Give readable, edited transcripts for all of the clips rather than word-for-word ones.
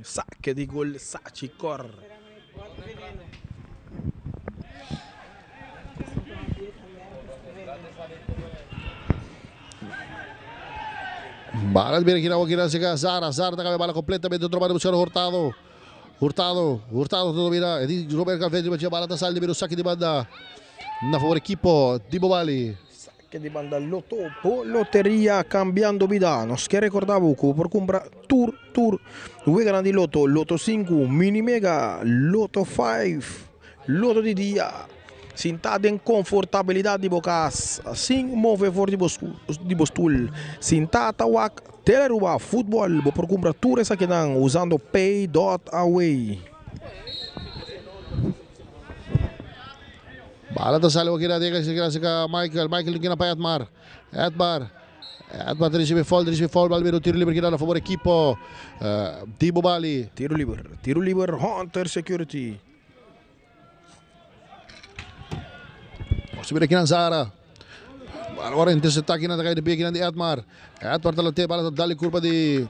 Saque di gol Sachikor. Bala bine kinawa si Zara. Zara nakami bala completamente trovare buscando Hurtado. Hurtado domina. E di Robert Calvetti c'è bala da saldi per un sacco di banda. Na favore equipo di Bobali. Saque di banda Loto. Loteria cambiando vida. Nos que recordava por comprar Tour. Due grandi Loto. Loto 5. Mini Mega. Loto 5. Loto di dia. Sentado em confortabilidade de bocas, assim move for de bostul. Sentado wak teleruba futebol, vou por comprar tudo essa que não usando Pay.away. Bala da sale wakira dega si Michael. Michael kina pa Edmar. Edmar riceve fall, Balbero tiro livre kina na favore equipo di Bobali. Tiro livre, Hunter Security. Subire kina Zara. Agora interceptar kina da de kina di Edmar. Edmar talante bala dali curva di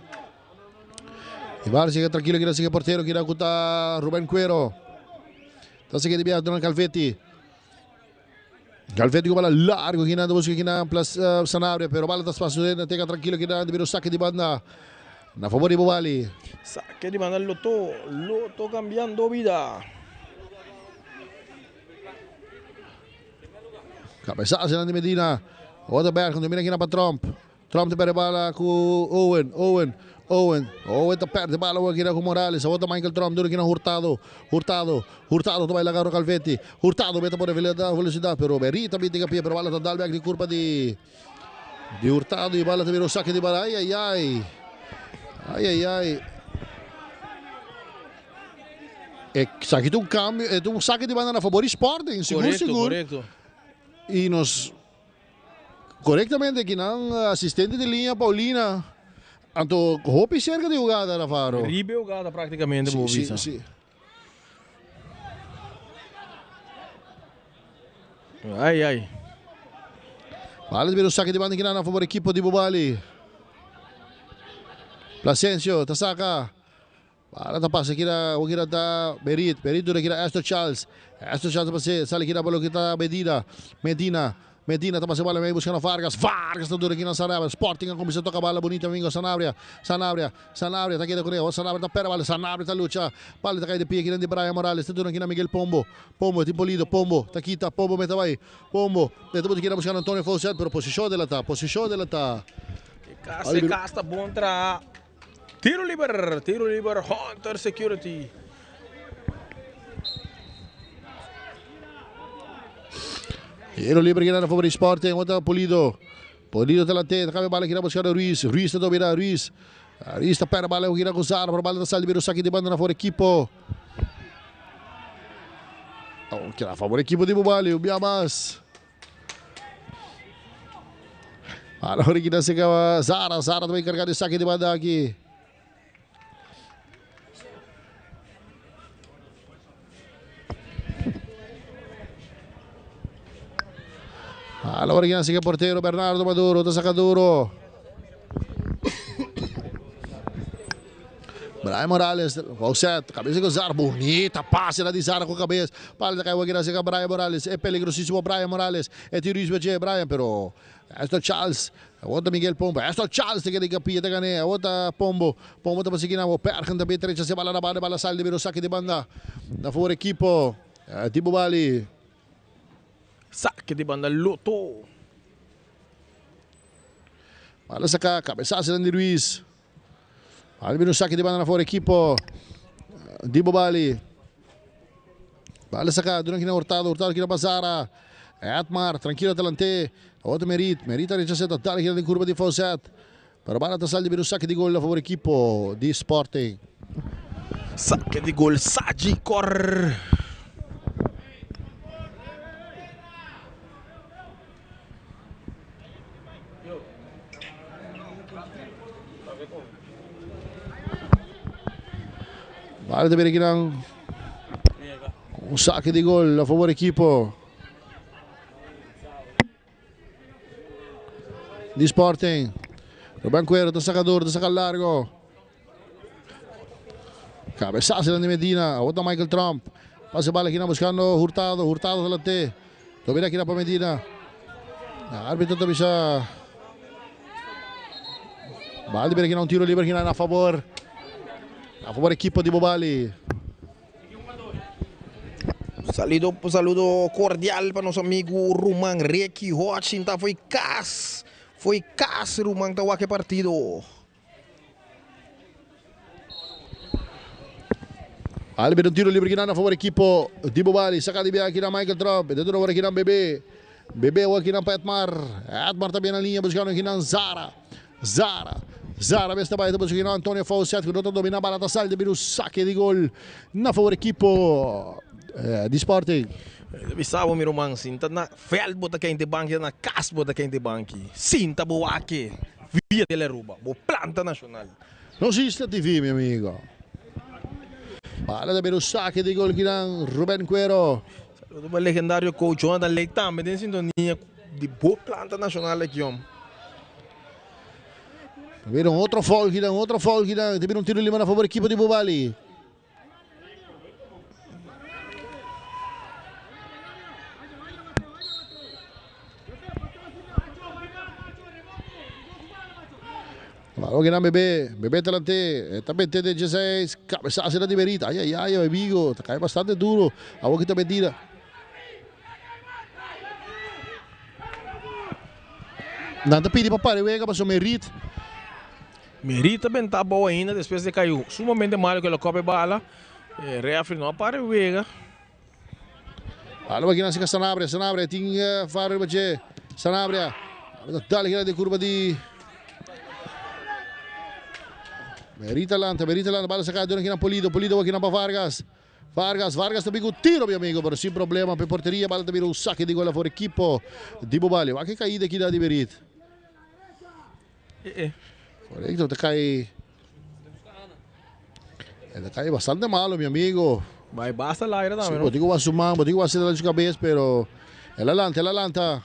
Ibar sigue tranquilo kina sigue portero kina kuta Ruben Cuero. Ta sigue di via Don Calvetti com bala largo kina busca kina plus Sanabria pero bala da spazio dentro tega tranquilo kina di saque di banda na favore di Bobali. Saque di banda Loto cambiando vida. Cabeçada de Medina. Odenberg domina aqui na para Trump te perde bala com Owen te perde bala aqui com Morales. Outra Michael Trump duro aqui na Hurtado vai largar o Calvetti. Hurtado mete por velocidade pero Berita bitica pia pero bala da Dalberg di curva di Hurtado e bala também o saque de bala. Ai. E saque de cambio, é saque de bala na favor Sporting, seguro. Correcto. E nos corretamente aqui na assistente de linha Paulina anto hopi cerca de jogada na Faro. Ribe jogada praticamente Sim. Ai. Bala de ver o saque de banda aqui na favor equipo de Bobali. Placencio, Tasaka. Bala ta passa aqui na o kira da Berit dura aqui na Astor Charles passe sale aqui na bola kita Medina tá passando bola meio buscando Vargas tá duro aqui na Sanabria. Sporting começa a tocar bola bonita amigo Sanabria tá aqui da Coreia. Sanabria tá pera bola, Sanabria tá luta. Bola tá caindo de pia aqui de Brian Morales, tá duro aqui na Miguel Pombo tipo lido, Pombo, tá aqui tá Pombo meta vai. Pombo, tá aqui na buscando Antonio Fawcett, pero posição dela tá. Casta bom tra. Tiro livre, Hunter Security. Tiro livre aqui na favor Sporting, outra Polido tá lá dentro, cabe bala aqui na buscando Ruiz tá dominando, Ruiz tá pera bala aqui na Guzara, para bala da sala libera o saque de banda na favor equipo. Que na favor equipo de Bobali, o Biamas. Agora aqui na seca Zara também carregado de saque de banda aqui. Allora che sigue portero Bernardo Maduro, tá sacaduro. Brian Morales, Fawcett, cabeça com Zara, bonita, passe lá de Zara com a cabeça. Palla caiu aqui na seca Brian Morales, é peligrosíssimo Brian Morales. É tiro isso para Brian, pero esta Charles, outra Miguel Pombo, esta Charles tem que capir, tem que outra Pombo tá passando na percan também trecha se bala na bala salde viro saque de banda. Na favor equipo di Bobali. Saque de banda Loto. Bala saca, cabeçada de Ruiz. Bala saque de banda na fora equipo di Bobali. Bala saca, durante que na Hurtado aqui na Bazara. Edmar, tranquilo delante. Outro Merita rechazeta, dale aqui na curva de Fawcett. Para bala tá salde saque de gol na favor equipo di Sporting. Saque de gol Sachikor. Vale de ver aqui um saque de gol a favor equipo di Sporting. Ruben Cuero, tá sacador, tá saca largo. Cabezazo de Medina. Outra Michael Trump. Passa a bola aqui buscando Hurtado. Hurtado delante. Domina aqui para Medina. Árbitro também já. Bali aqui um tiro livre aqui na favor. A favor equipa de Bobali. Saludo cordial para nosso amigo Roman Reiki Hotchin. Foi Cas Roman tá aqui partido. Albert um tiro livre aqui na favor equipa de Bobali. Sacada de aqui na Michael Trump. Dentro aqui na Bebê. Bebê aqui na Petmar. Edmar também na linha buscando aqui na Zara. Zara besta baita buscando aqui na Antonio Fawcett. Que não domina a bola da salda. Vira o saque de gol na favor equipa de Sporting. Bisabo mi Roman, sinta na feld bota quem de banque, na cas bota quem de banque. Sinta boaque, via Teleruba, bo planta nacional. Não existe TV, meu amigo. Para de ver o saque de gol aqui na Ruben Cuero. Saludo para o legendário coach Jonathan Leitão, me tem sintonia de bo planta nacional aqui, homem. Viram outro foul aqui, teve um tiro livre na favor da equipe de Bobali. Balão aqui na Bebê delante, também tem 16, cabeçada de Berita, ai, amigo, cai bastante duro, a boca também tira. Nada pedi para parar, vega para o Merit. Merit também tá bom ainda, depois de caiu sumamente mal que ele cobre bala, refri não para o vega. Balão aqui na Sanabria, tinha faro para Sanabria, dá-lhe aqui na curva de Merita lanta, bala sacada aqui na Polido aqui na Vargas. Vargas também com tiro, meu amigo, mas sem problema, para porteria, bala também um saque de gol for equipo de Bobali. Olha que caída aqui da de Berit. Correto, te cai. Ele cai bastante malo, meu amigo. Vai basta lá, era também. Vou digo a sumar, vou digo a ser de cabeça, pero ela lanta.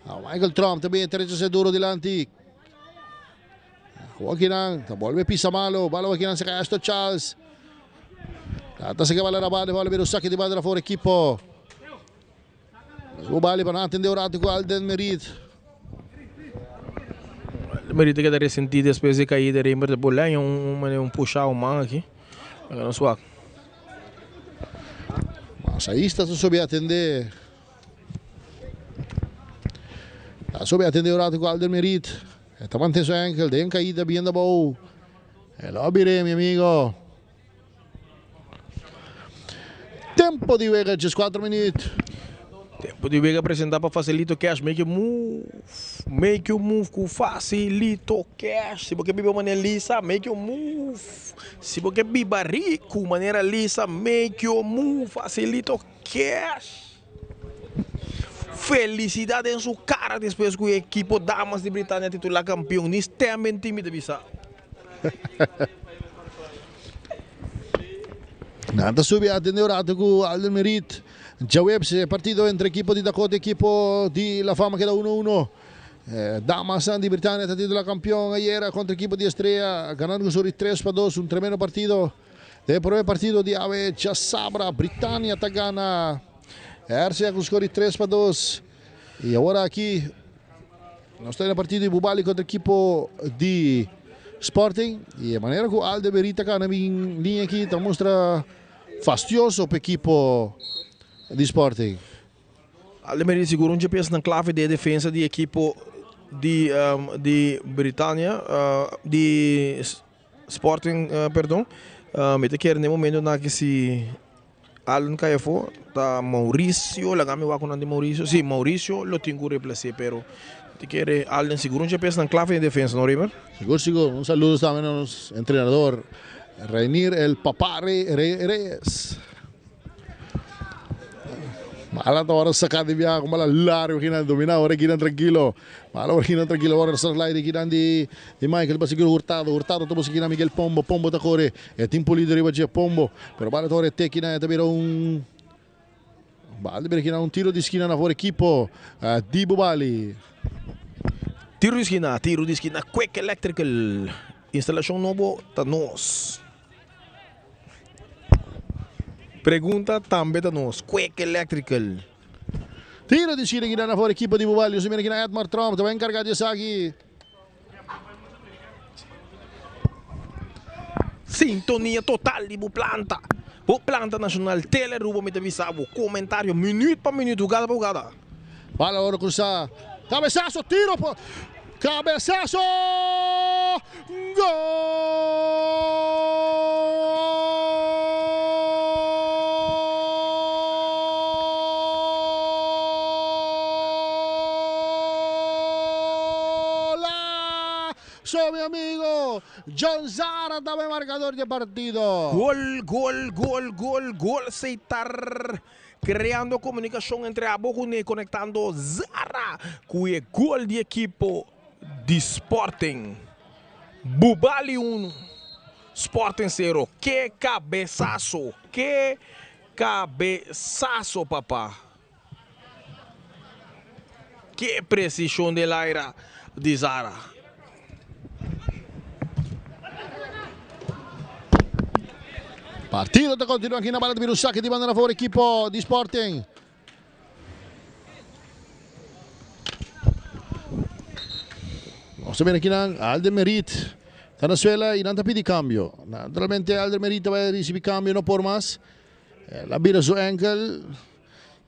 Michael Trump também interessa duro delante. Aqui não, vuelve pisa malo, bala aqui não se cai Astor Charles. Até se que bala na bola ver o saque de bola for equipo. O bali para atender o rato com Alden Merit. Merit que deve sentir depois de cair de Reimer de bola, um puxar o mão aqui. Não suave. Mas aí está soube atender. Soube atender o rato com Alden Merit. Está mantendo su ankle, den caída bien da bow. El obire, mi amigo. Tempo de Vega, 4 minutos. Tempo de Vega apresentar para Facilito Cash. Make you move com Facilito Cash. Se você biba maneira lisa, make you move. Se você biba rico, maneira lisa, make you move. Facilito Cash. Felicidade em sua cara depois que o equipo Damas de Britânia titular campeão. Nistamente tímido, bisa. Nada sube a atender o rato com Alden Merit. Já webse partido entre equipo de Dakota e equipo de La Fama que era 1-1. Damas de Britânia titular campeão ayer contra equipo de Estrella, ganando sobre 3-2, um tremendo partido. De primeiro partido de Ave Sabra, Britânia tá gana. RCA com score 3-2. E agora aqui nós estamos no partido de Bobali contra a equipe de Sporting. E a maneira que o Alden Merit está na minha linha aqui está mostra fastidioso para a equipe de Sporting. Alden Merit segura um GPS na clave de defesa de equipe de Britânia, de Sporting, perdão. Mete quer no momento na que se Alan Caefo, tá Maurício, la game va con Andy Maurício. Sí, Maurício lo tengo que reemplazar, pero te quiere Alan seguro un GPS en clave de defensa, ¿no, River? Seguro. Un saludo también a nuestro entrenador, Reinier el Papá Reyes. Mala ahora sacada de viaje, como la larga, que domina ahora aquí tranquilo. Malo aquí tranquilo, ahora slide aquí de Michael, va a seguir Hurtado toma aquí Miguel Pombo ta corre, e tempo líder arriba de Pombo, pero vale torre tecina, também un tiro di esquina na fora equipo di Bobali. Tiro de esquina, Quick Electrical, instalação novo, tá nós. Pergunta também a nós. Quick Electrical. Tiro de esquina aqui na fora, equipa de Bubali. Os meninos aqui na Edmar Trump. Também encarregado de aqui. Sintonia total de Planta. O Planta Nacional Teleruba me avisava. Comentário minuto para minuto, jogada para jogada. Bola agora cruzar. Cabeçaço, tiro. Cabeçaço! Golaço, meu amigo! John Zara também marcador de partido. Gol, aceitar. Criando comunicação entre a Bocune, conectando Zara com o gol de equipo de Sporting. Bubali 1, Sporting 0. Que cabeçaço, papá. Que precisão de Laira de Zara. Partido que continua aqui na bala de Birusak, de banda a favor equipo de Sporting. Vamos a ver aqui na Aldermerit. Está na suela e não está pedindo cambio. Naturalmente Aldermerit vai receber cambio, não por mais. La vira su enkel.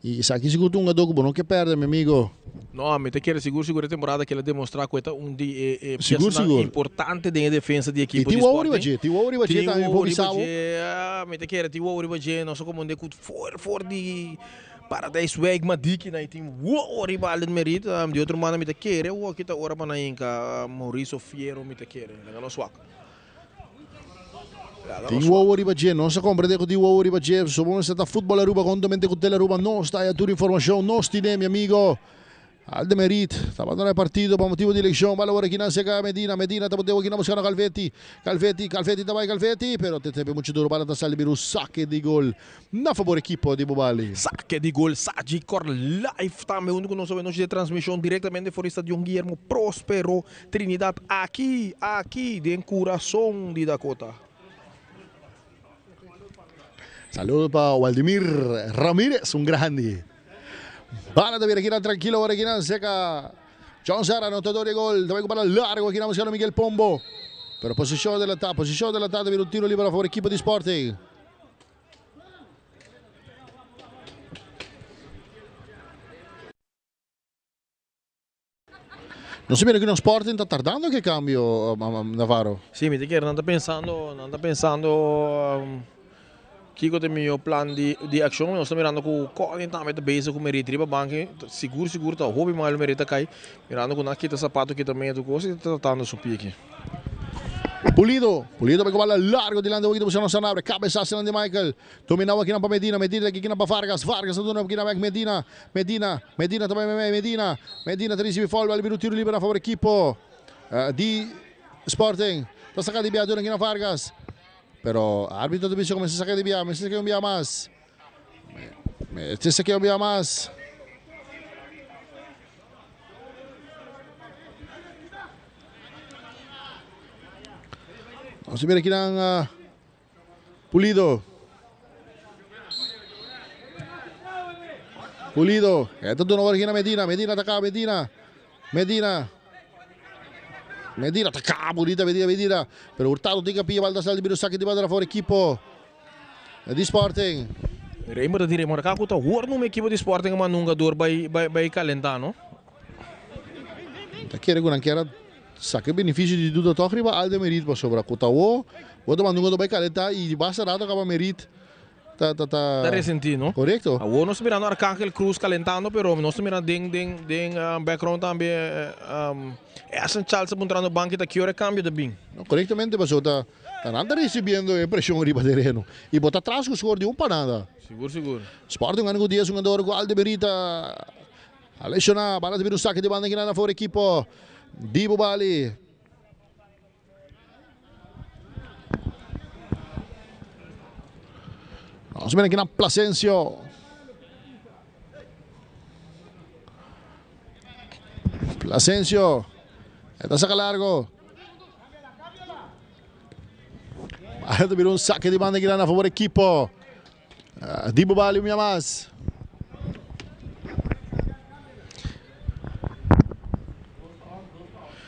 E isso aqui seguro um adogo bom, não quer perder, meu amigo. Não, mas tem que seguro a temporada que ele demonstrar que é seguro. Importante na defesa de equipe de Sporting. Tem o Ouri Badia também, improvisado. Mas tem que o Ouri Badia, nós como de for de Paradise Weg, Madik, na tem o Ouri Badia de Merit, de outro mano me te quer, o que tá ora para na Inca, Maurício Fiero me te quer, não swak. Tem o Ouri Badia, não se compreende que tem o Ouri Badia, somos esta futebol Aruba, condommente com Teleruba, não está aí a tua informação, não está aí, meu amigo. Aldermerit, está abandonando el partido por motivo de elección. Vale ahora aquí no se cae Medina. Medina está aquí no buscando a Calvetti. Calvetti também Calvetti. Pero te teve muito duro para tasar el virus. Saque de gol. Na favor equipo de Bubali. Saque de gol. Sadi Cor Live também. Onde nós sabemos de transmissão diretamente fora do estádio Guillermo Próspero Trinidad. Aqui de coração de Dakota. Saludos para Waldemir Ramírez, grande. Bala de Virginia tranquilo, Virginia seca. John Zara, anotador de gol. También para largo, aquí buscando Miguel Pombo. Pero posición del ataque, viene un tiro libre a favor equipo de Sporting. Non si vede che uno Sporting sta tardando che cambio, Navarro? Sì, mi dico, non sta pensando Kiko tem meu plano de ação, nós estamos mirando com o correntamento base com o merito riba banco, seguro tá, hobby mal o merito cai, mirando com naquele sapato que também é do gosto e tratando de subir aqui. Pulido vai com bola largo de lado, aqui buscando Sanabria, cabeçaço de Michael, dominava aqui na para Medina aqui na para Vargas não aqui na Medina também Medina recebe falta, vale tiro livre a favor equipo di Sporting, está sacando de viadura aqui na Vargas. Pero árbitro de visión me se saca de vía, me se saca un vía más. Vamos a ver aquí en Pulido. Esto es una hora Medina ataca, Medina ataca, bonita Medina. Pero Hurtado tem que pillar Baldassar de Birusak de banda fora equipo de Sporting. Reimo da dire marcar com o numa equipe de Sporting mas nunca dor vai calentar, não? Tá querendo não quer saque benefício de tudo toque riba Aldermerit para sobra com o outro mandunga vai calentar e basta nada acaba Merit. Tá ressentindo, não? Correto. A nós mirando Arcángel Cruz calentando, pero nós mirando background também essa Charles mostrando banco da que hora cambio de bem. Corretamente, mas tá nada recebendo pressão riba terreno e bota atrás com o score de para nada. Seguro. Sporting ano com 10 jogador com Aldermerit a lesionar, bala de vir um saque de banda aqui na fora equipo de Bubali. Vamos ver aqui na Placencio. Esta saca largo. Vai vir um saque de banda aqui na favor equipo Di Bobali umiamas.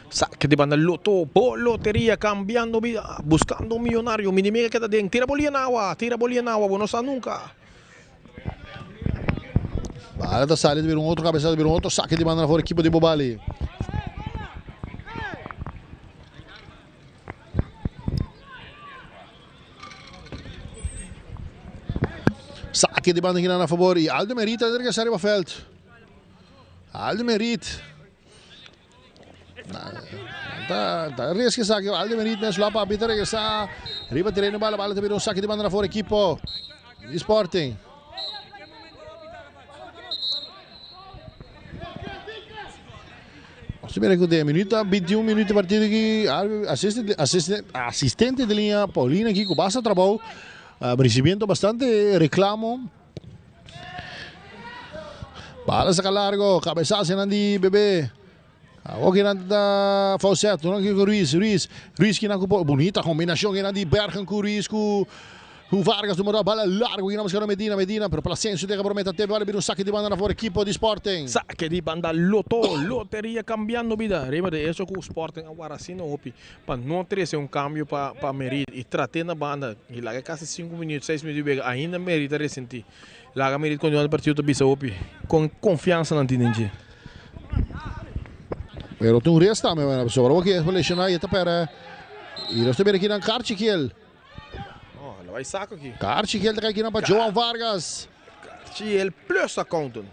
Saque de banda Loto, lotería cambiando vida, buscando un millonario. Minimiga queda dentro, tira bolinha na água, não sai nunca. Bala da saída, vira um outro cabeçada, vira um outro saque de banda na fora, equipe de Bobali. Saque de banda aqui na favor e Aldo Merit er gesarie op veld. Aldo Merit. Tá risco saque Aldo Merit mes lapa arbiter que está riba terreno bala também um saque de banda na fora equipo de Sporting. Primeiro que 10 minutos, 21 minutos de partida aqui, assistente de linha Paulina aqui com bastante trabalho, recebendo bastante reclamo. Bala saca largo, cabeçada Nandi bebê. Aqui na Falseto, não aqui com Ruiz que na bonita combinação que Nandi Bergen com Ruiz com Vargas do Moral, bala largo, que não buscando Medina, pero pela senso de que promete até vale vir um saque de banda na fora equipo de Sporting. Saque de banda Loto, loteria cambiando vida. Rima de isso com o Sporting agora assim não hopi, para não ter um cambio para Merit e tratar na banda e lá quase 5 minutos, 6 minutos ainda Merit a ressentir. Lá Merit continua o partido bisa hopi com confiança na tinente. Pero tu resta me van a sobrar aqui, a lesionar e tapera. E nós temos aqui na Karchikiel. Vai saco aqui. Karchikiel tá aqui na para João Vargas. Karchikiel plus account.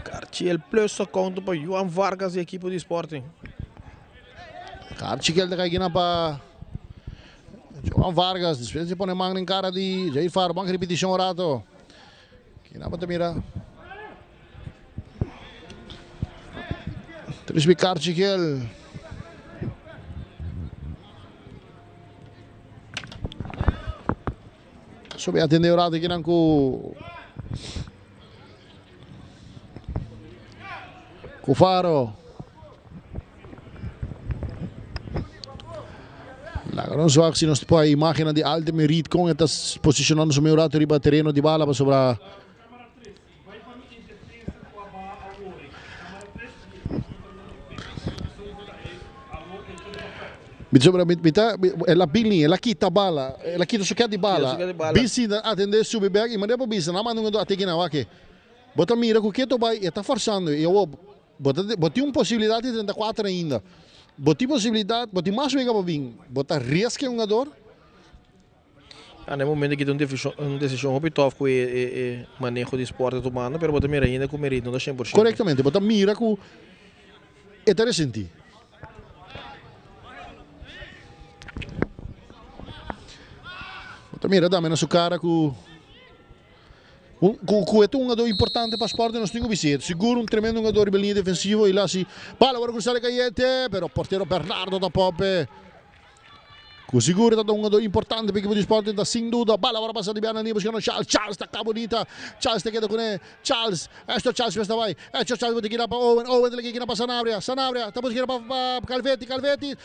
Karchikiel plus account para João Vargas e equipe de Sporting. Karchikiel tá aqui na para João Vargas, depois de põe mão em cara de Jair Faro, banca repetição orato. Aqui na para mira. Trisby Karchikiel. Soube atender o rato aqui com o Faro. Agora não só se nós temos a imagem de Aldo Merit com está posicionando o meu rato riba terreno de bala para sobrar. Ela bili, ela quita bala, ela quita suquet de bala. Bisi atender sube bag e manda para bisi, não manda até aqui na vaque. Bota mira com que tu vai, está forçando. Eu botei uma possibilidade de 34 ainda. Botei possibilidade, botei mais mega para vir. Bota risco um jogador. No momento que tem uma decisão obitof com o manejo de esporte tomando, mas bota mira ainda com Merit, não 100%. Corretamente, bota mira com é interessante. Mira, dá-me na sua cara que é um jogador importante para o esporte, nós temos que ver. Seguro, um tremendo jogador de linha defensiva e lá se. Pala, agora cruzar a Caiete, mas o porteiro Bernardo da Pope. Com seguro, é um jogador importante para a equipe de esporte, está sem dúvida. Bala, agora passa de Bianani, buscando Charles. Charles está cá bonita. Charles está com ele. Charles, Charles vai. Charles vai ter que ir para Owen tem que ir para Sanabria. Está buscando para Calvetti.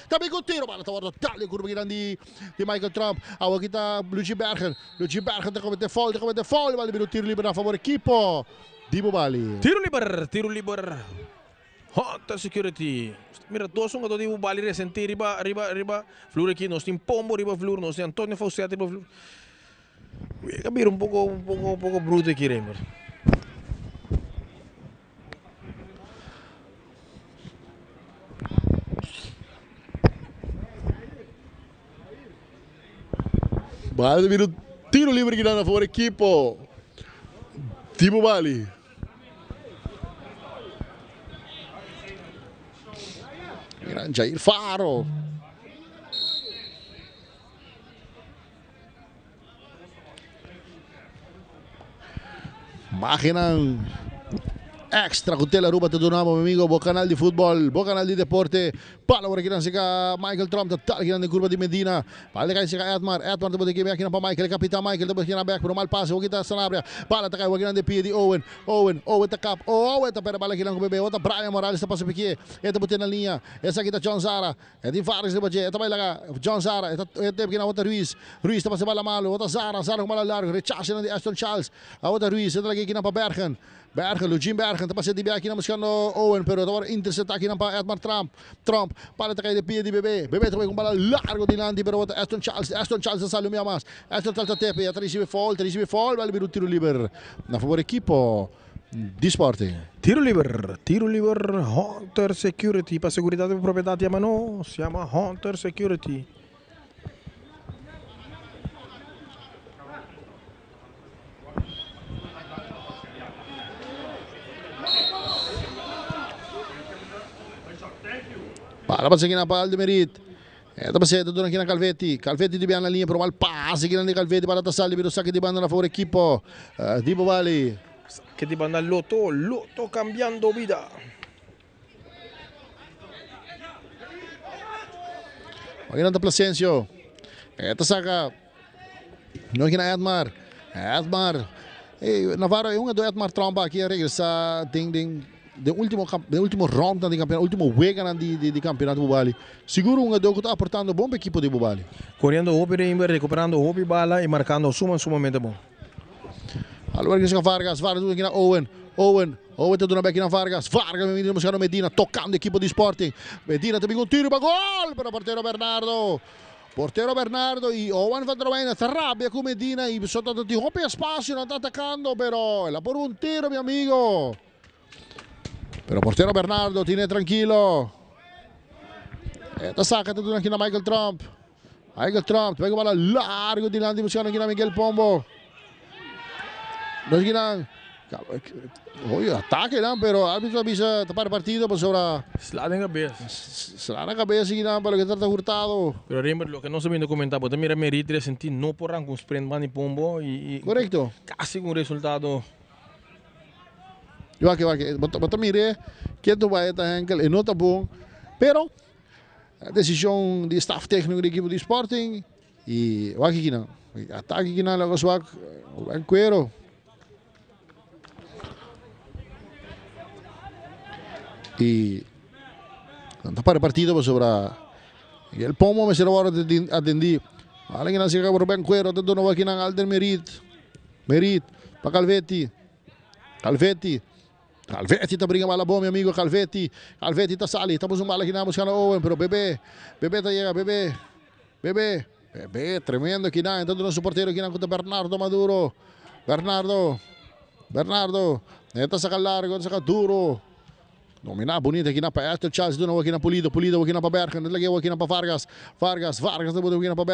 Também com o tiro, bala, está guardando tal curva grande de Michael Trump. Aqui está Luigi Berger está com o fall, vale vir o tiro livre a favor da equipe de Bobali. Tiro livre. Hot security. Mira, dois jogadores de Bobali ressentir riba flor aqui, nós temos Pombo riba flor, nós temos Antônio Falseto riba flor. Vai vir um pouco bruto aqui, Reimer. Vai vir o tiro livre aqui na favor da equipe de Bobali. Jair Faro. Máquina extra con tela ruba todo namo amigo, bo canal di football, bo canal di deporte. Pala ora kinan si ka Michael Trump, tatal kinan di kurba di Medina. Pala kay si ka Edmar tapo di kaya kinan pa Michael, kapitan Michael tapo kinan back pero mal passe, wag kita Sanabria. Pala ta kay wag kinan di piedi Owen ta cap. Owen ta pera bala kinan ko bebe, ota Brian Morales ta passo pique. Eta butin na linha. Essa aqui tá John Zara. É de Fares de Baje. Eta vai lá John Zara. Eta teve que na outra Ruiz. Ruiz ta passa bala malo, ota Zara com bala largo. Rechace na de Aston Charles. A outra Ruiz, eta lagi kinan pa Bergen. Lugin Bergen, tapos di biya kinamuskano Owen, pero tawar intercept aqui ng Edmar Trump, para takay de pia di Bebe também com bala largo din Andy, pero Aston Charles sa Salomia mas, Aston Charles tepe, at recibe fall, vale bir tiro liber, na favor equipo di Sporting. Tiro liber, Hunter Security, para seguridade e propriedade a mano, si chiama Hunter Security. Pala pa sa pa Aldemerit. Ito pa siya, doon ang Calvetti. Calvetti di biyan na linya, pero malpasi kinan ni Calvetti para tasali, pero sakit di banda na favor equipo di Bobali. Sakit di banda Lotto cambiando vida. Maginan ta Plasencio. Ito saka. Doon kina Edmar. Navarro, yung do Edmar Tromba aqui, regressa ding. De último round di campeonato, último wega di campeonato Bobali. Seguro un gol que está aportando bom para equipo de Bobali. Correndo Hopi Reimber, recuperando Hopi bala e marcando sumamente bom. Allora che Vargas aqui na Owen tá dando back na Vargas buscando Medina, tocando a equipe de Sporting. Medina também com tiro para gol, para o porteiro Bernardo e Owen van der Wijnen si arrabbia con Medina e sotto di Hopi spazio, non sta attaccando però, la por un tiro mio amigo. Pero portero Bernardo tiene tranquilo. Ito saca ito doon kina Michael Trump. Pega bala largo din lang di buscando kina Miguel Pombo. Doon kina ataque lang pero árbitro avisa tapar partido por sobra. Slada na cabeça kina para que trata Hurtado. Pero Reimber, lo que no se viene comentar, porque mira Merit senti no porran com sprint mani Pombo e correcto. Casi com resultado. Bota mire que tu vai estar Henkel e não tá bom, pero a decisão de staff técnico da equipe de Sporting e o aqui não, ataque aqui não, logo só o Banquero e não tá para partido sobre e el Pomo me será hora de atender. Além que não se acaba o Banquero, tanto não aqui não Alder Merit para Calvetti tá briga bala bom, meu amigo Calvetti tá sali, estamos bala aqui na buscando Owen, pero Bebê tá chega, Bebê, tremendo aqui na, então nosso porteiro aqui na contra Bernardo Maduro, Bernardo, esta saca largo, saca duro, nomina bonita aqui na para Aston Charles, doon aqui na Pulido aqui na para Bergen, lagi aqui na para Vargas na bodo aqui na para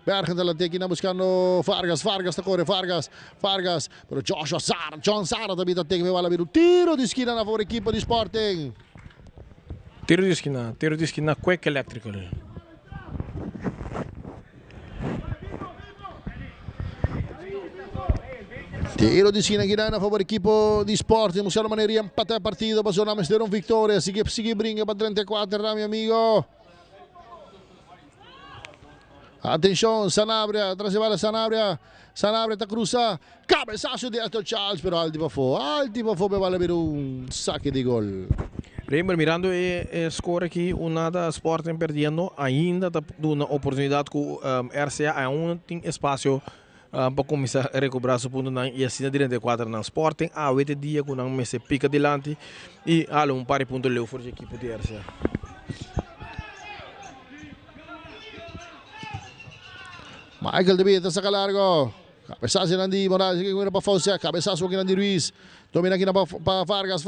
Bergen talante aqui na buscando Vargas tá corre Vargas, pero John Zara também tá tem que bala vir tiro de esquina na favor equipe de Sporting. Tiro de esquina, Quake Electrical. Tiro di esquina aqui na favor equipo di Sporting, buscando maneira empatar partido, passou na mas deram vitória, sigue brinca para 34, meu amigo. Atenção, Sanabria, atrás de bala Sanabria tá cruza, cabeçaço de Aston Charles, pero alti para fora, vale vir saque de gol. Reimber, mirando o score aqui, o nada Sporting perdendo, ainda tá dando oportunidade com RCA, ainda tem espaço para começar a recuperar seu ponto e assim na 34 na Sporting, a 8 dias com um mês pica adiante e há par de pontos leu for a equipe de RCA. Michael David, saca largo. Cabeçaço de Morales, aqui para Fonseca, cabeçaço aqui de Ruiz. Domina aqui para Vargas.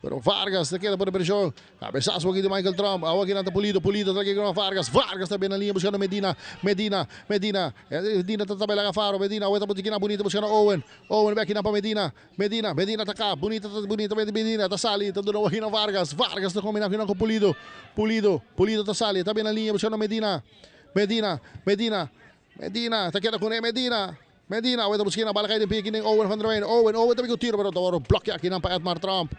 Pero Vargas se queda por pressão. Cabeçaço aqui de Michael Trump. Aqui na Pulido aqui com Vargas. Vargas também na linha buscando Medina tá também lá Faro. Medina, outra botiquina bonita buscando Owen back na para Medina tá cá. Bonita Medina, tá sali. Tá dando aqui na Vargas tá combinando aqui com Pulido tá sali. Tá bem na linha buscando Medina, tá queda com Medina. Medina, Owen tapos kinang bala kay Dempie kining Owen van der Weyden. Owen tabi ko tiro pero tawaro block ya kinang pa Edmar Trump.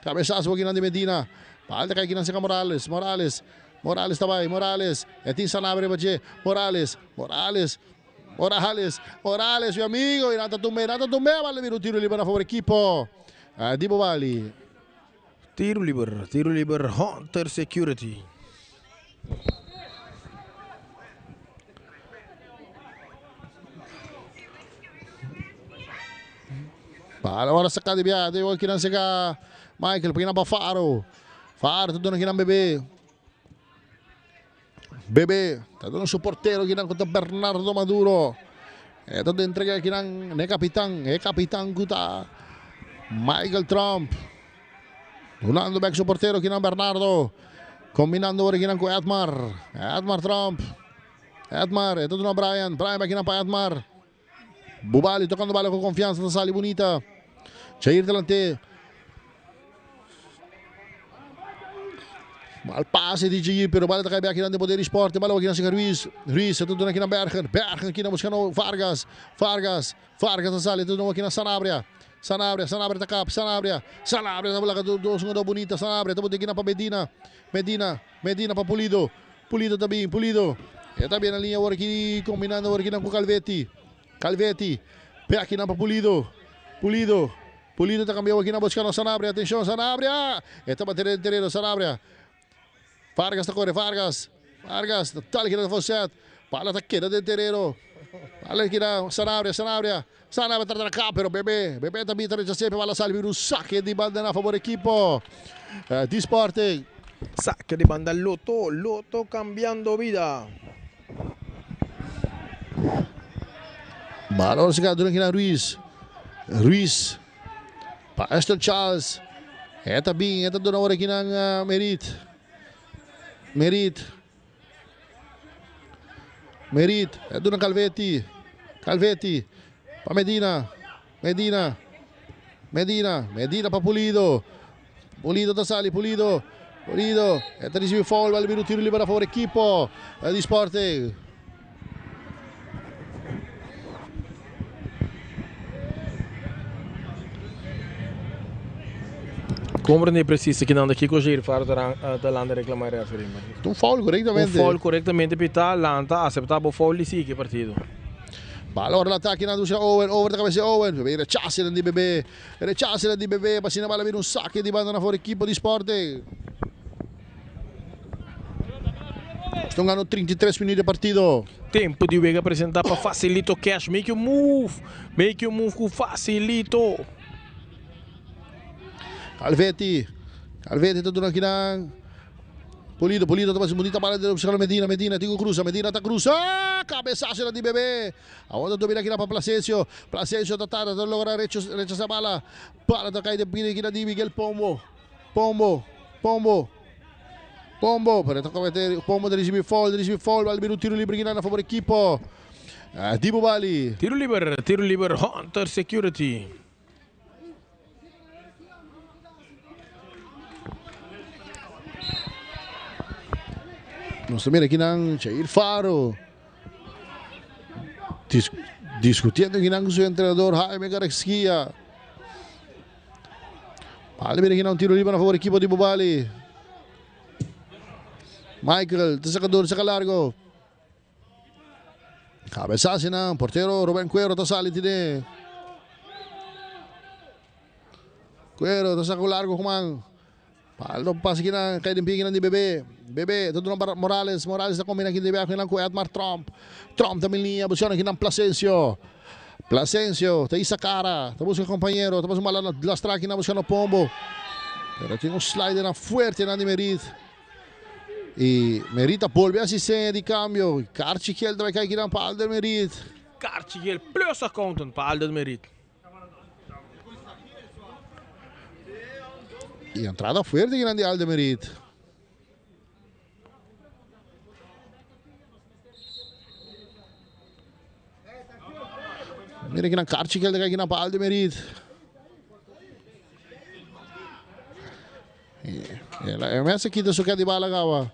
Cabeças wag kinang di Medina. Palda kay kinang si Morales tabay, Morales. Etin Sanabria baje, Morales, meu amigo, e nada tumbe, vale vir o tiro livre na favor equipo. Di Bobali. Tiro liber, Hunter Security. Para ora sa kadibya, di wag kinang sika Michael, pagina pa Faro, tudo na kinang Bebe, tá dando suportero kinang contra Bernardo Maduro. Ito din entrega kinang kapitang kuta Michael Trump. Unando back suportero kinang Bernardo. Combinando ora kinang ko Edmar Trump. Ito na Brian back kinang pa Edmar. Bubali tocando bala com confiança na Sali Bonita. Jair delante. Mal passe di Jair, pero bala kay Bergen de Poder Sport. Bala wag na si Ruiz, ito doon na Bergen kina buscando Vargas na Sali, ito doon na Sanabria takap, Sanabria na bala ka doon nga Bonita, Sanabria, ito doon pa Medina pa Pulido tabi, ito tabi na linya warki combinando warki ng Calvetti, Becky na pa Pulido ta cambiou aqui na buscando Sanabria, atenção Sanabria, ito ba terreno Sanabria. Vargas na corre, Vargas, tal que não foi certo. Pala tá queda de terreiro. Pala que na Sanabria tá na cá, pero Bebê também tá sempre bala salve no saque de banda na favor equipo. Di Sporting. Saque de banda Loto cambiando vida. Bala se cadê aqui na Ruiz. Pa Aston Charles. Eta dona hora aqui na Merit, ito ng Calvetti, pa Medina pa Pulido ta Sali, Pulido, ito recibe foul, vale vir o tiro livre a favor equipo di Sporting. Comprende preciso que não daqui com o Jair Faro da Landa reclamar a referima. Um foul corretamente pita Landa accettava o foul di sì che partito. Allora l'attacco in aduce Owen da cabeça Owen, rechaça di Bebê, passina bala vir un saque di banda na fora equipo di Sporting. Estão ganhando 33 minutos de partido. Tempo de Vega apresentar para Facilito Cash, make you move com Facilito. Calvetti tudo aqui na Pulido, mas bonita bala de buscar Medina, Tigo cruza, Medina tá cruza, cabeçaço de Bebê. Aonde domina aqui na Placencio tá logra rechazar bala. Bala tá caída aqui na Miguel Pombo, pero tá cometer Pombo de regime fall, vale vir um tiro livre aqui na favor equipo. Dibu Bali. Tiro livre, Hunter Security. Nós também aqui na Jair Faro. Discutindo aqui com seu treinador Jaime Garcia. Vale aqui na tiro livre na favor equipo de Bubali. Michael, sacador, saca largo. Cabeçasse na porteiro Ruben Cuero, tá sali tine. Cuero, tá saca largo kumang. Paldo pas aqui na kay Dempie di Bebê, tudo no Morales tá combinando aqui de Bebê com Edmar Trump também linha, buscando aqui na Placencio, tá aí cara, tá buscando companheiro, tá buscando uma lastra aqui na buscando Pombo, pero tem slider na fuerte na de Merit, e Merit volve a assistência de cambio, Karchikiel vai cair aqui na Alder Merit, Karchikiel plus accountant para Alder Merit. E entrada fuerte aqui na de Alder Merit. Mira aqui na Karchikiel aqui na Alder Merit. Essa aqui da suca de bala gawa.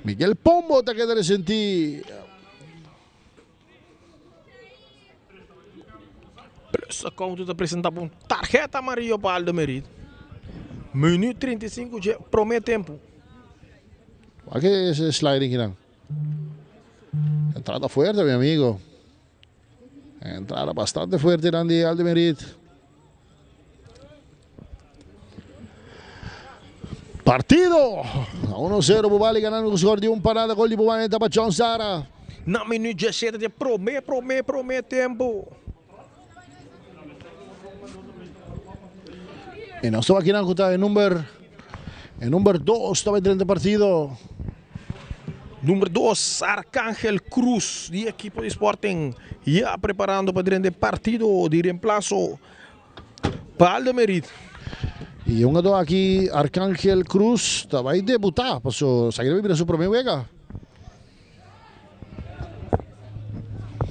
Miguel Pombo está quedando sentir. Essa conta está apresentando uma tarjeta amarilla para Aldemerit. Minuto 35 de promete tempo. Aquí ese sliding girán. Entrada fuerte, mi amigo. Entrada bastante fuerte, Randy Aldemerit. Partido! 1-0, Bubali ganando o score de parada, gol de Bubali para John Sara. Na minuto 17 de promete tempo. E nós estamos aqui na conta em número 2, estava entrando o partido. Número 2, Arcángel Cruz, de equipo de Sporting, já preparando para o partido de reemplazo para Aldemerit. E um jogador aqui, Arcángel Cruz, vai debutar, passou, sair a sua primeira vega.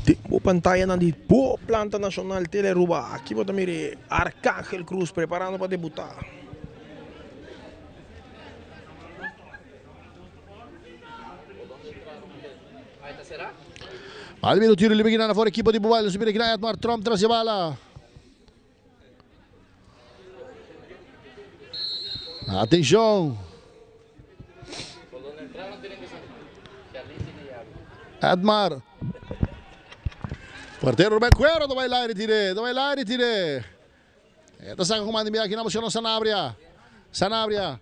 Tempo pantalla na po planta nacional Teleruba. Aqui você mire Arcángel Cruz preparando para debutar. Almeno tiro livre aqui na fora, equipe de Bubali, subir aqui na Edmar Trump, traz a bala. Atenção. Edmar. Porteiro Rubén Cuero, vai lá e retire. Esta saca comando aqui na moção Sanabria. Sanabria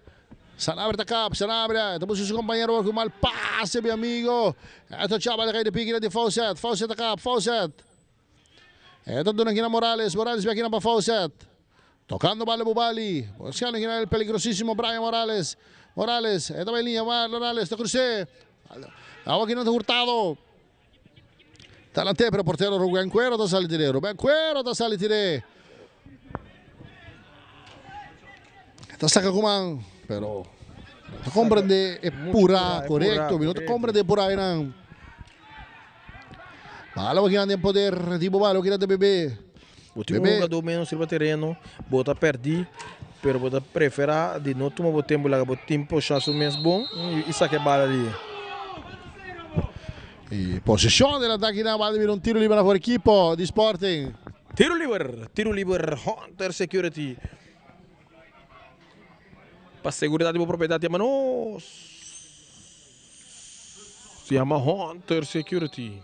está cá, Sanabria. Estamos com seu companheiro com mal passe, meu amigo. Esta chava de pique de Fawcett. Fawcett está cá, Fawcett. Esta dona aqui na Morales vem aqui na Fawcett. Tocando bala Bubali. Buscando aqui na peligrosíssimo Brian Morales. Esta vai em linha, Morales, está crucé. Agora aqui não está Hurtado. Está na tempera, porteiro Rubén Cuero, está sali tiré. Esta saca comando. Pero no comprende é pura, correto, não comprende pura não. Malo que anda em poder, tipo malo que anda bebê. O time jogador menos sirva terreno, bota perdi, pero bota prefera de não tomar o tempo lá, o tempo chance menos bom e saque bala ali. E possessão del ataque na bala de um tiro livre para o equipo de Sporting. Tiro livre, Hunter Security. Para seguridade da propriedade, mano. Se chama Hunter Security.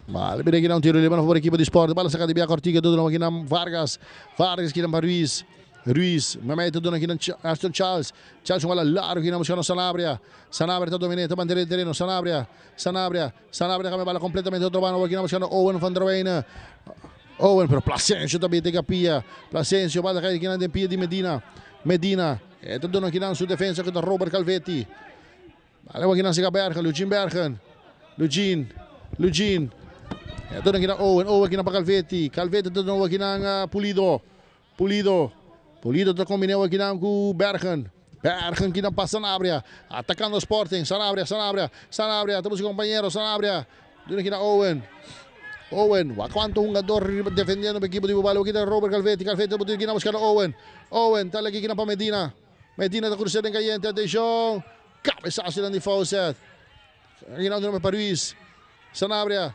Vale, mira aqui um tiro livre para a equipe de Sporting. Bala sacada de Bia Cortiga, tudo aqui na Vargas aqui na Ruiz, Mehmet tudo aqui na Aston Charles uma bola larga aqui na buscando Sanabria está dominando, está mantendo o terreno, Sanabria com a bola completamente outro mano aqui na buscando Owen van der Weyne. Owen, pero Placencio também tem capia. Placencio, bola aqui na tempia de Medina, tudo aqui na sua defesa com Robert Calvetti. Vale aqui na Siga Bergen, Lugin. Tudo aqui na Owen aqui na Calvetti tudo aqui na Pulido está combinando aqui com Bergen aqui na Sanabria, atacando o Sporting, Sanabria, estamos com o companheiro, Sanabria, tudo aqui na Owen, quanto um jogador defendendo a equipe de Bubali, aqui na Robert Calvetti aqui na buscando Owen, está aqui na Medina está cruzando em caliente, atenção, cabeçaço de Fawcett, aqui na número para Ruiz, Sanabria,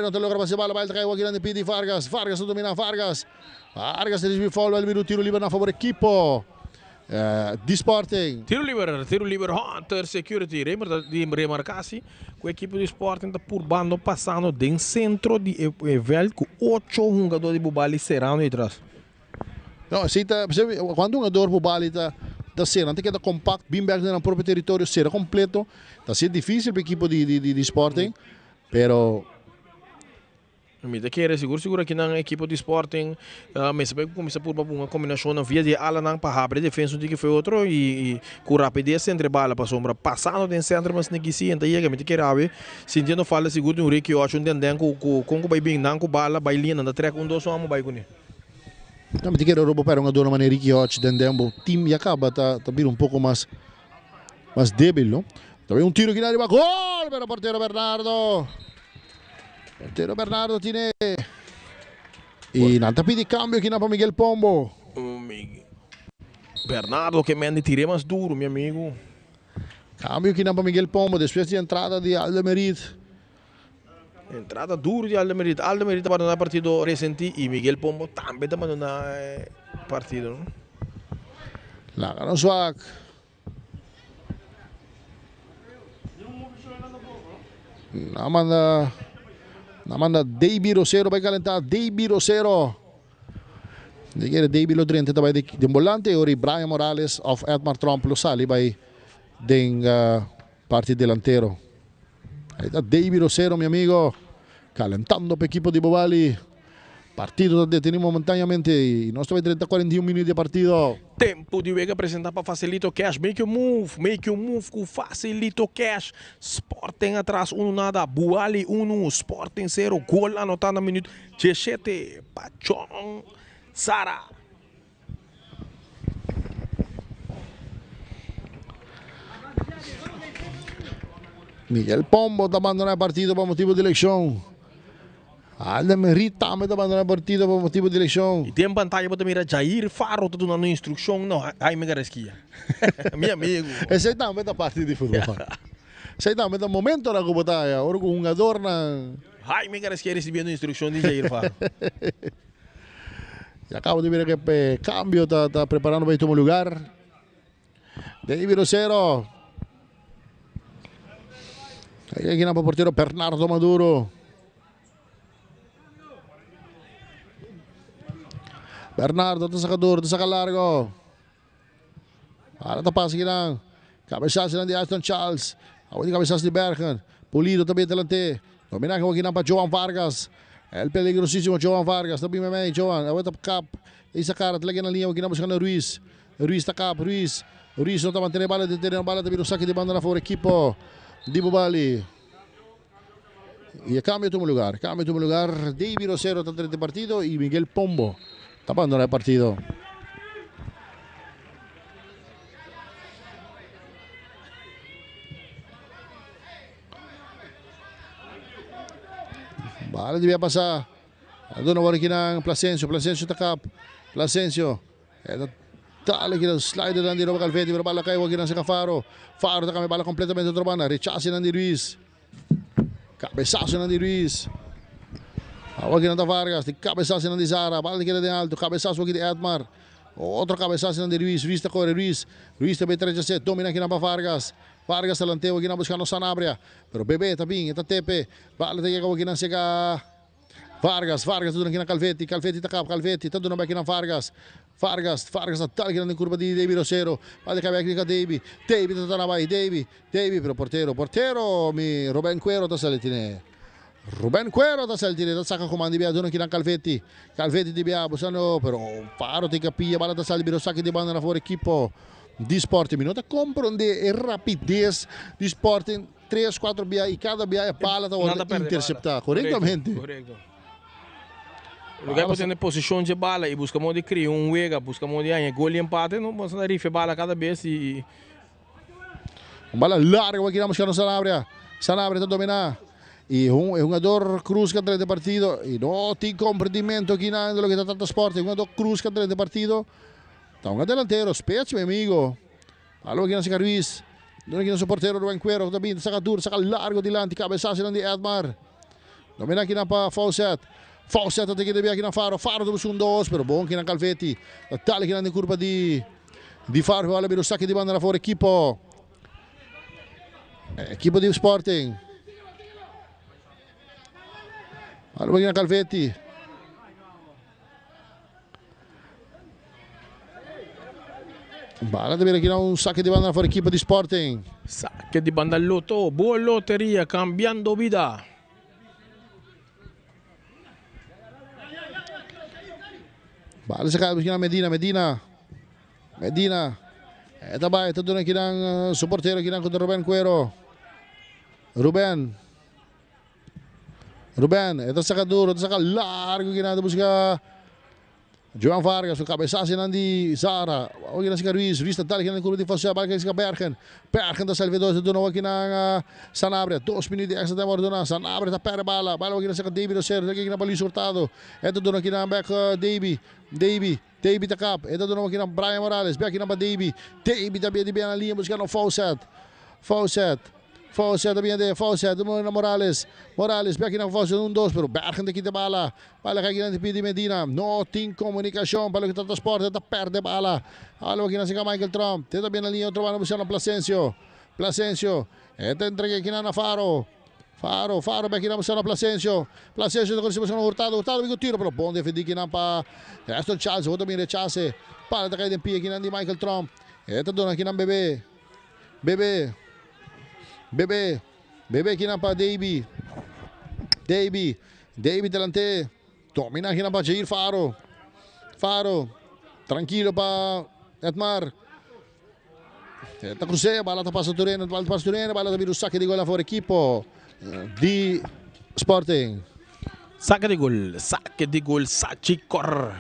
não te logra passar bala, vai cair aqui na Pidi Vargas domina Vargas desvia folga, ele tiro livre na favor equipo de Sporting. Tiro livre, Hunter Security. Remarcar-se que a equipe de Sporting está por bando passando dentro centro de Evel com 8 jogadores de Bubali serão atrás. Não, quando um jogador Bubali está sendo, tem que estar compacto, bem perto no próprio território, será completo, está sendo difícil para a equipe de Sporting, pero me quer seguro aqui na equipe de Sporting, mas sabe que começa por uma combinação na via de Alan para abrir defesa de que foi outro e com rapidez entre bala para sombra passando dentro centro mas ninguém se entra aí que me quer ver sentindo fala seguro um Ricky 8 dentro com vai bem não com bala vai linha na treca dois vamos vai com ele. Não me quer roubo para uma dona maneira Ricky 8 dentro time e acaba tá vir um pouco mais débil, não? Também tiro que arriba gol para o porteiro Bernardo. Porteiro Bernardo tiene. E nada pede cambio aqui para Miguel Pombo. Bernardo que me tirei mais duro, meu amigo. Cambio aqui na Miguel Pombo, depois de entrada de Aldemerit. Entrada duro de Aldemerit. Aldemerit abandona o partido recente e Miguel Pombo também abandona o partido. Não? Laga swak. Namanda Davy Rosero vai calentar. Davy Rosero. Digere Davy lo 30 bij de volante. Ori Brian Morales of Edmar Trump lo sali bij de parte delantero. Ahí está Davy Rosero, mi amigo. Calentando para o equipo de Bobali. Partido donde tenemos momentáneamente y no estoy 30-41 minutos de partido. Tempo de Vega apresentar para Facilito Cash. Make your move com Facilito Cash. Sporting atrás, 1-0. Buali 1, Sporting 0. Gol anotado no minuto 17. Pachon Sara. Miguel Pombo está abandonando el partido por motivo de elección. Aldemerit também está abandonando o partido por motivo de eleição. E tem pantalla para mirar Jair Faro, está dando instrução. Não, aí me garesquia. Meu amigo. Esse aí também está parte de futebol. Esse aí também está momento na batalha. Agora com um jogador na... Aí me garesquia recebendo instrução de Jair Faro. E acabo de ver que o cambio está preparando para tomar lugar. Davy Rosero. Aí aqui na porteiro Bernardo Maduro. Bernardo, está sacador, está saca largo. Ahora está passa aqui lang. Cabeçaço lang de Aston Charles. Agora de cabeçaço de Bergen. Pulido também delante. Domina aqui lang para Joan Vargas. El peligrosíssimo Joan Vargas. Também me Joan. Agora está cap. Isa cara, talaga na linha aqui na buscando Ruiz. Ruiz está cap, Ruiz. Ruiz não está mantendo a bola, detendo a bola, também no saque de banda na fora equipo de Bobali. E cambio de lugar. Cambio de lugar. Davy Rosero está dentro do partido e Miguel Pombo está abandonando el partido. Bala devia passar. Doon na aqui ng Plasencio. Plasencio takap. Plasencio. Tali aqui na slider lang di Robo Calvetti. Pero bala kayo. Huwag na si Faro. Faro takap. May bala completamente trobana. Rechace ng di Ruiz. Cabeçaço ng di Ruiz. Huwag na Vargas, de cabeçaço de Zara, bala de de alto, cabeçaço aqui de Edmar, outro cabeçaço de Ruiz, Ruiz está corre, Ruiz também 3-7, domina aqui na Vargas, Vargas talanteu aqui na buscando Sanabria, pero Bebê também, está Tepe, bala de aqui na chega Vargas tudo aqui na Calvetti, Calvetti está tudo aqui na Vargas, Vargas está aqui na curva de Davy Rosero, bala de cabeça aqui na Davy está na vai, Davy, pero porteiro, mi Ruben Cuero está salitine. Ruben Cuero da saltire da saka comandi via dono kinang Calvetti di via busano però Faro ti capia bala da salti biro sacchi di banda na fuori equipo di Sporting minuta comprende a rapidez di Sporting 3-4 via e cada via bala da interceptar corretamente. Correcto. Lugar para ter posição de bala e buscamos de criar Vega, buscamos de gol e empate, não vamos na rifa bala cada vez e bala larga aqui na buscando Sanabria está dominar. E um jogador Cruz que entra de partido e não tem compreendimento aqui na lo que está tanto Sporting. Um jogador Cruz que entra de partido. Está um delantero, specie, meu amigo. Alô aqui na Sica Ruiz. Doon aqui na porteiro Ruben Cuero. Também saca duro, saca largo dilante. Cabeçaço de Edmar. Domina aqui na Fawcett. Fawcett até que devia aqui na Faro. Faro do 2, pero bom aqui na Calvetti. Tali aqui na curva de Faro. Olha, vira o saque de banda na fora. Equipo de Sporting. Olha aqui na Calvetti. Bala de ver aqui um saque de banda fora equipe de Sporting. Saque de banda Loto, boa loteria, cambiando vida. Bala sa aqui na Medina. Ito ba, ito doon aqui ng supportero aqui ng Ruben Cuero. Ruben, ito sa kaduro, ito sa kalargo ginadabos ka Joan Vargas, o cabeçaço de Zara, aqui na Ruiz está aqui na curva de Fosse, bala aqui na Bergen da Salvador, ito doon aqui na Sanabria, 2 minutos de extra tempo doon na Sanabria, está pera bala aqui na Davy Rosero, aqui na Bali Hurtado, ito doon aqui na back Davy está cap, ito doon aqui na Brian Morales, aqui na Davy também na linha buscando Fawcett. Fawcett também de Fawcett, na Morales, back na Fawcett, 1-2, pero bergen daqui de bala kay ginang de Medina, no tem comunicação, para que transporte, perde bala, aqui na siga Michael Trump, tenta bem na linha, outro mano buscando Plasencio, entrega aqui na Faro, back na buscando Plasencio depois buscando Hurtado, bigo tiro, pero bom defender aqui na pa, Aston Charles, outro bem rechace, para da caída em pia aqui na de Michael Trump, dona aqui na Bebê aqui na pa Davey delante, domina aqui na pa Jair Faro, tranquilo pa Edmar, cruzeia, bala passa Turena, bala vira o saque de gol a favor equipo di Sporting. Saque de gol, Sachikor.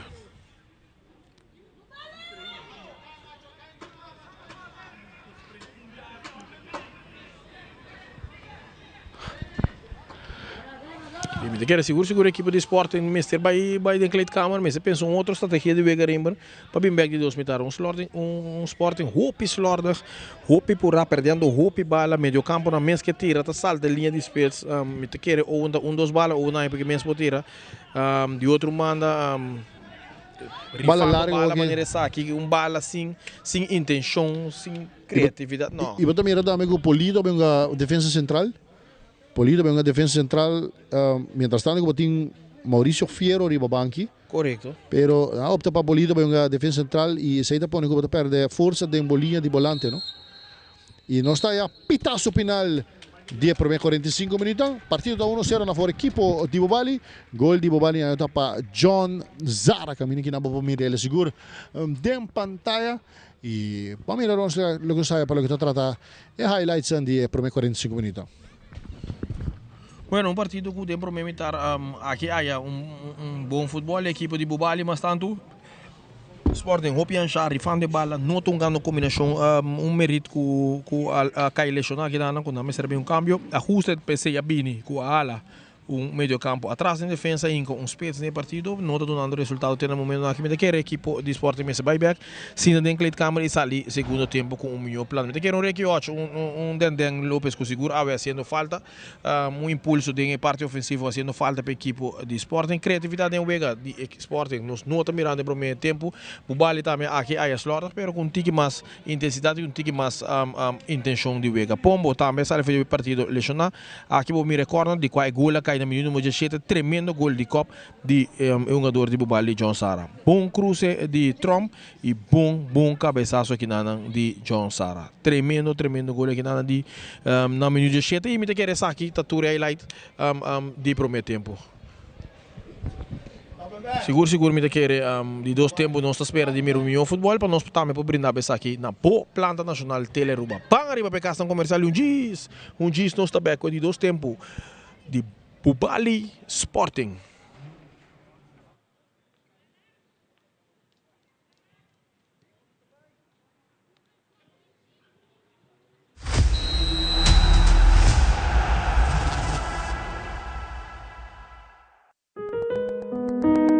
Me quer seguro a equipe de Sporting Mister vai de kleedkamer, mas pensa outra estratégia de Wegerimber para bem back de 2 meter Sporting hope slordig, hope por perdendo hope bala meio campo na mens que tira, tá salta linha de spits, me te quer ou 2 bala ou não porque mens pode tira, de outro manda bala larga maneira aqui bala sem intenção, sem criatividade, não. E também era amigo Polido, bem a defesa central. Polido bem a defesa central, mientras tanto tem Mauricio Fierro riba banqui. Correto. Pero opta para Polido bem a defesa central e se aí põe que perde força de bolinha de volante, não? E nós está aí pitaço final de primeiro 45 minutos, partido da 1-0 na fora equipo de Bobali, gol de Bobali na para John Zara, caminho que na boa Mirela seguro, dem pantalla e para mim lo que sai para lo que está trata é highlights de primeiro 45 minutos. Bueno, um partido que tem para imitar aqui há bom futebol, a equipe de Bobali, mas tanto Sporting, Hopian Shari, fan de bala, não tongando combinação, mérito com a Kaileshon aqui na quando me serve cambio, ajuste PC a Bini com a ala, meio campo atrás em defesa e com spits no partido, não está dando resultado até no momento aqui, me quer a equipe de Sporting me se buyback, sino den kleedkamer e sali segundo tempo com melhor plano. Me quer Reiki 8, Den Lopes com seguro, haciendo falta, impulso de parte ofensiva haciendo falta para a equipe de Sporting, criatividade em Vega de Sporting, nos não está mirando no primeiro tempo, Bobali também aqui há slaughter, pero com um tique mais intensidade e um tique mais intenção de Vega. Pombo também sale fazer o partido lesionar, aqui vou me recordar de qual gol na minuto número 17, tremendo gol de cop de jogador de Bobali, John Sara. Bom cruce de Trump e bom cabeçaço aqui de John Sara. Tremendo gol aqui na minuto 17 e me te quer essa aqui, tatura highlight de primeiro tempo. Seguro me te quer de 2 tempos nós espera de melhor futebol para nós também para brindar essa aqui na planta nacional Teleruba. Pang arriba para casa comercial um dias nós está beco de 2 tempos de Bobali Sporting.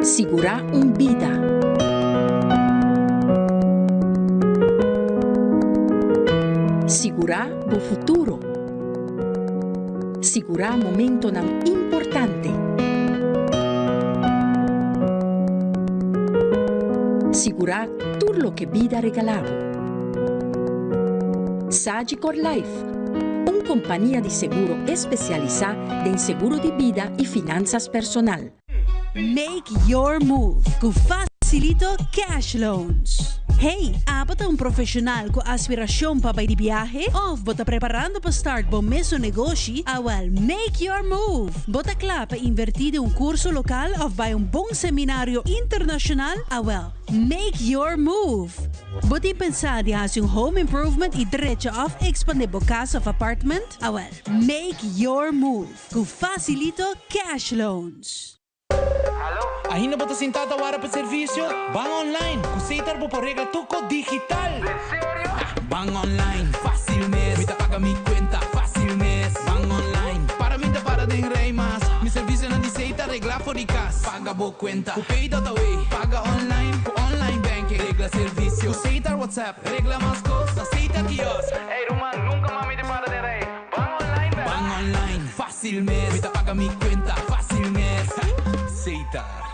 Segurar vida. Segurar o futuro. Segurar momento não importante. Segurar tudo o que vida regalava. Sagicor Life, uma companhia de seguro especializada em seguro de vida e finanças personal. Make your move com Facilito Cash Loans. Hey, bota profissional com aspiração para ir de viaje? Ou bota preparando para start bom mesmo negócio? Well, make your move. Bota claro para invertir em curso local ou vai bom seminário internacional? Well, make your move. Bota pensar de fazer home improvement e direito of expandir casa of apartment? Well, make your move com Facilito Cash Loans. Ainda bota sentada para o serviço? Van online, aceitar por regra tuco digital. Van online, fácil mes. Me paga mi cuenta, fácil mes. Van online, para mim para de rei mas. Mi serviço não aceita regla for de casa. Paga boa cuenta, o pay data way. Paga online, com online banking. Regla serviço, aceitar WhatsApp, regla mais coisas. Aceita kiosco. Ei, Roman, nunca mais me para. fácil mes. Ahorita paga mi cuenta, fácil mes. Aceitar.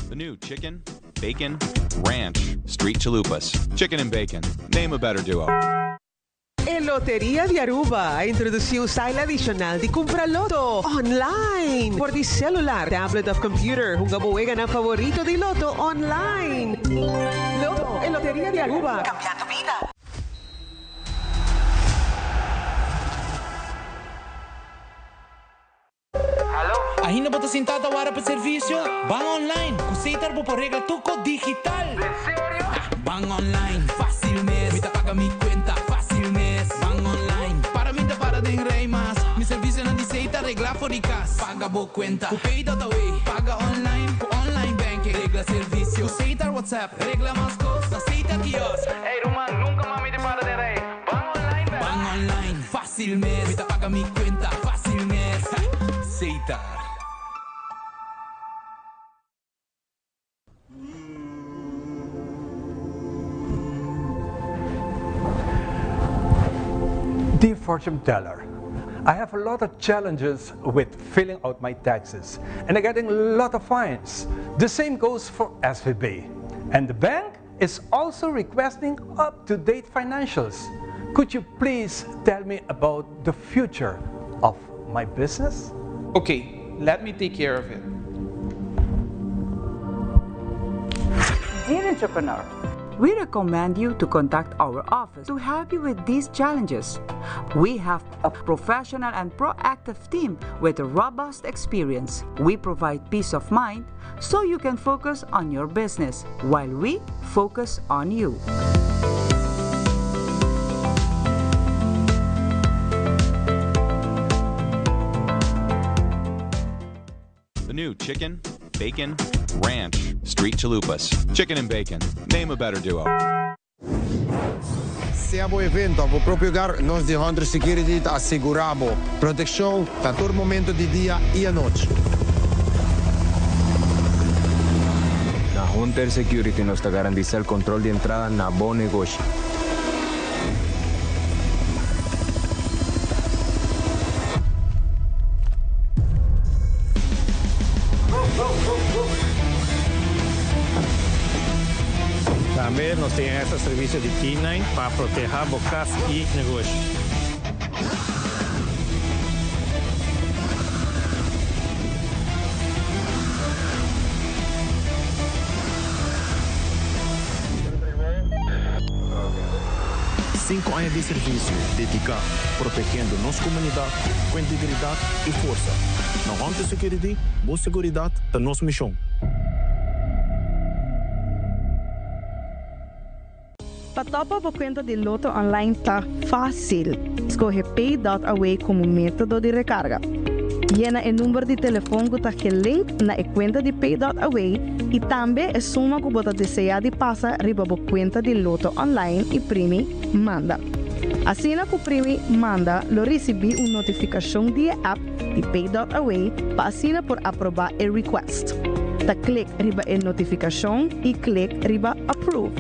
The new chicken, bacon, ranch, street chalupas. Chicken and bacon. Name a better duo. En Lotería de Aruba introduziu o style adicional de comprar loto online. Por de celular, tablet of computer, un gabuega na favorito de loto online. Loto en Lotería de Aruba. Cambiando vida. Ainda bota sentada hora para serviço? Bang online, aceitar por regra tuco digital. ¿En serio? Bang online, fácil mes. Ahorita paga mi cuenta, fácil mes. Bang online, para mí te para de rei mas. Mi serviço não aceita regla for de casa. Paga boa cuenta, o pay.away. Paga online, com online banking. Regla serviço, aceitar WhatsApp. Regla mais coisa, aceita quiosque. Ei, Roman, nunca mais me te para de rei. Bang online, bang online, fácil mes. Ahorita paga mi cuenta, fácil mes. Aceitar. Dear fortune teller, I have a lot of challenges with filling out my taxes and I'm getting a lot of fines. The same goes for SVB. And the bank is also requesting up-to-date financials. Could you please tell me about the future of my business? Okay, let me take care of it. Dear entrepreneur, we recommend you to contact our office to help you with these challenges. We have a professional and proactive team with a robust experience. We provide peace of mind so you can focus on your business while we focus on you. The new chicken, bacon, ranch, street chalupas. Chicken and bacon. Name a better duo. Se abo evento, abo próprio lugar, nós de Hunter Security asseguramos proteção a todo momento de dia e à noite. Na Hunter Security nos garantiza o controle de entrada na bom negócio. Também nós temos esse serviço de T9 para proteger bocas e negócios. Cinco anos de serviço dedicado, protegendo nossa comunidade com integridade e força. Na Hunter Security, boa segurança da nossa missão. Patopa por conta de Loto Online está fácil. Escolhe Pay.away como método de recarga. Llena o número de telefone que está link na conta de Pay.away e também a suma que você deseja de passar riba a conta de Loto Online e primi manda. Assim que o primi manda, lo recebi uma notificação de app de Pay.away para assinar por aprovar o request. Da clique riba a notificação e clique riba approve.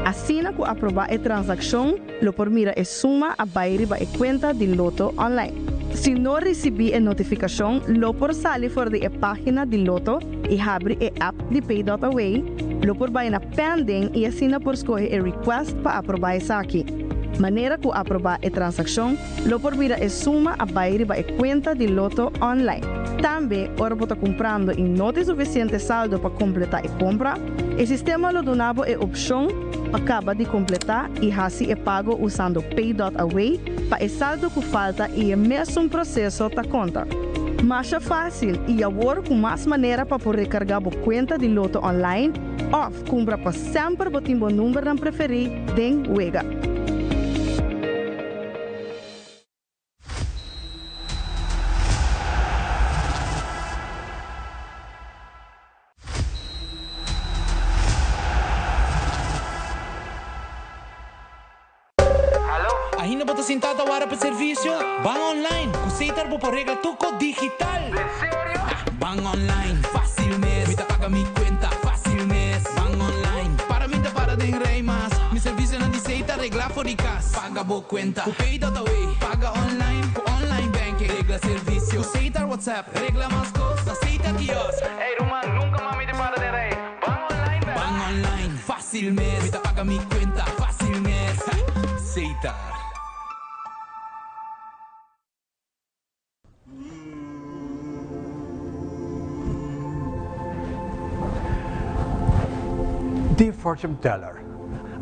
Assim que aprovar a transação, lo por mira a suma a riba a conta de Loto Online. Se não receber a notificação, lo por sair fora da página de Loto e abre a app de Pay.away, lo por vai na pending e assina por escolher a request para aprovar essa aqui. Maneira que aprovar a transação, lo por mira a suma a riba a conta de Loto Online. Também, ora você comprando e não tem suficiente saldo para completar a compra, o sistema lo donava a opção acaba de completar e assim é pago usando Pay.away para o saldo que falta e o mesmo processo da conta. Mais fácil e agora com mais maneira para poder recargar a conta de loto online ou comprar para sempre o timbo número que preferir den Wega. Ainda bota sentada hora para serviço? Bang online, Kusetar por regra tuco digital. Bang online, fácil mes. Me paga mi cuenta, fácil mes. Bang online, para mim para de rei mas. Mi serviço não diceita regla for de casa. Paga bo cuenta, ku pay.away. Paga online, ku online banking. Regla serviço, Kusetar WhatsApp. Regla mas costa, aceita kiosk. Hey Roman, nunca mami de para de rei. Bang online, bang online, fácil mes. Me paga mi cuenta, fácil mes. Aceitar. Dear fortune teller,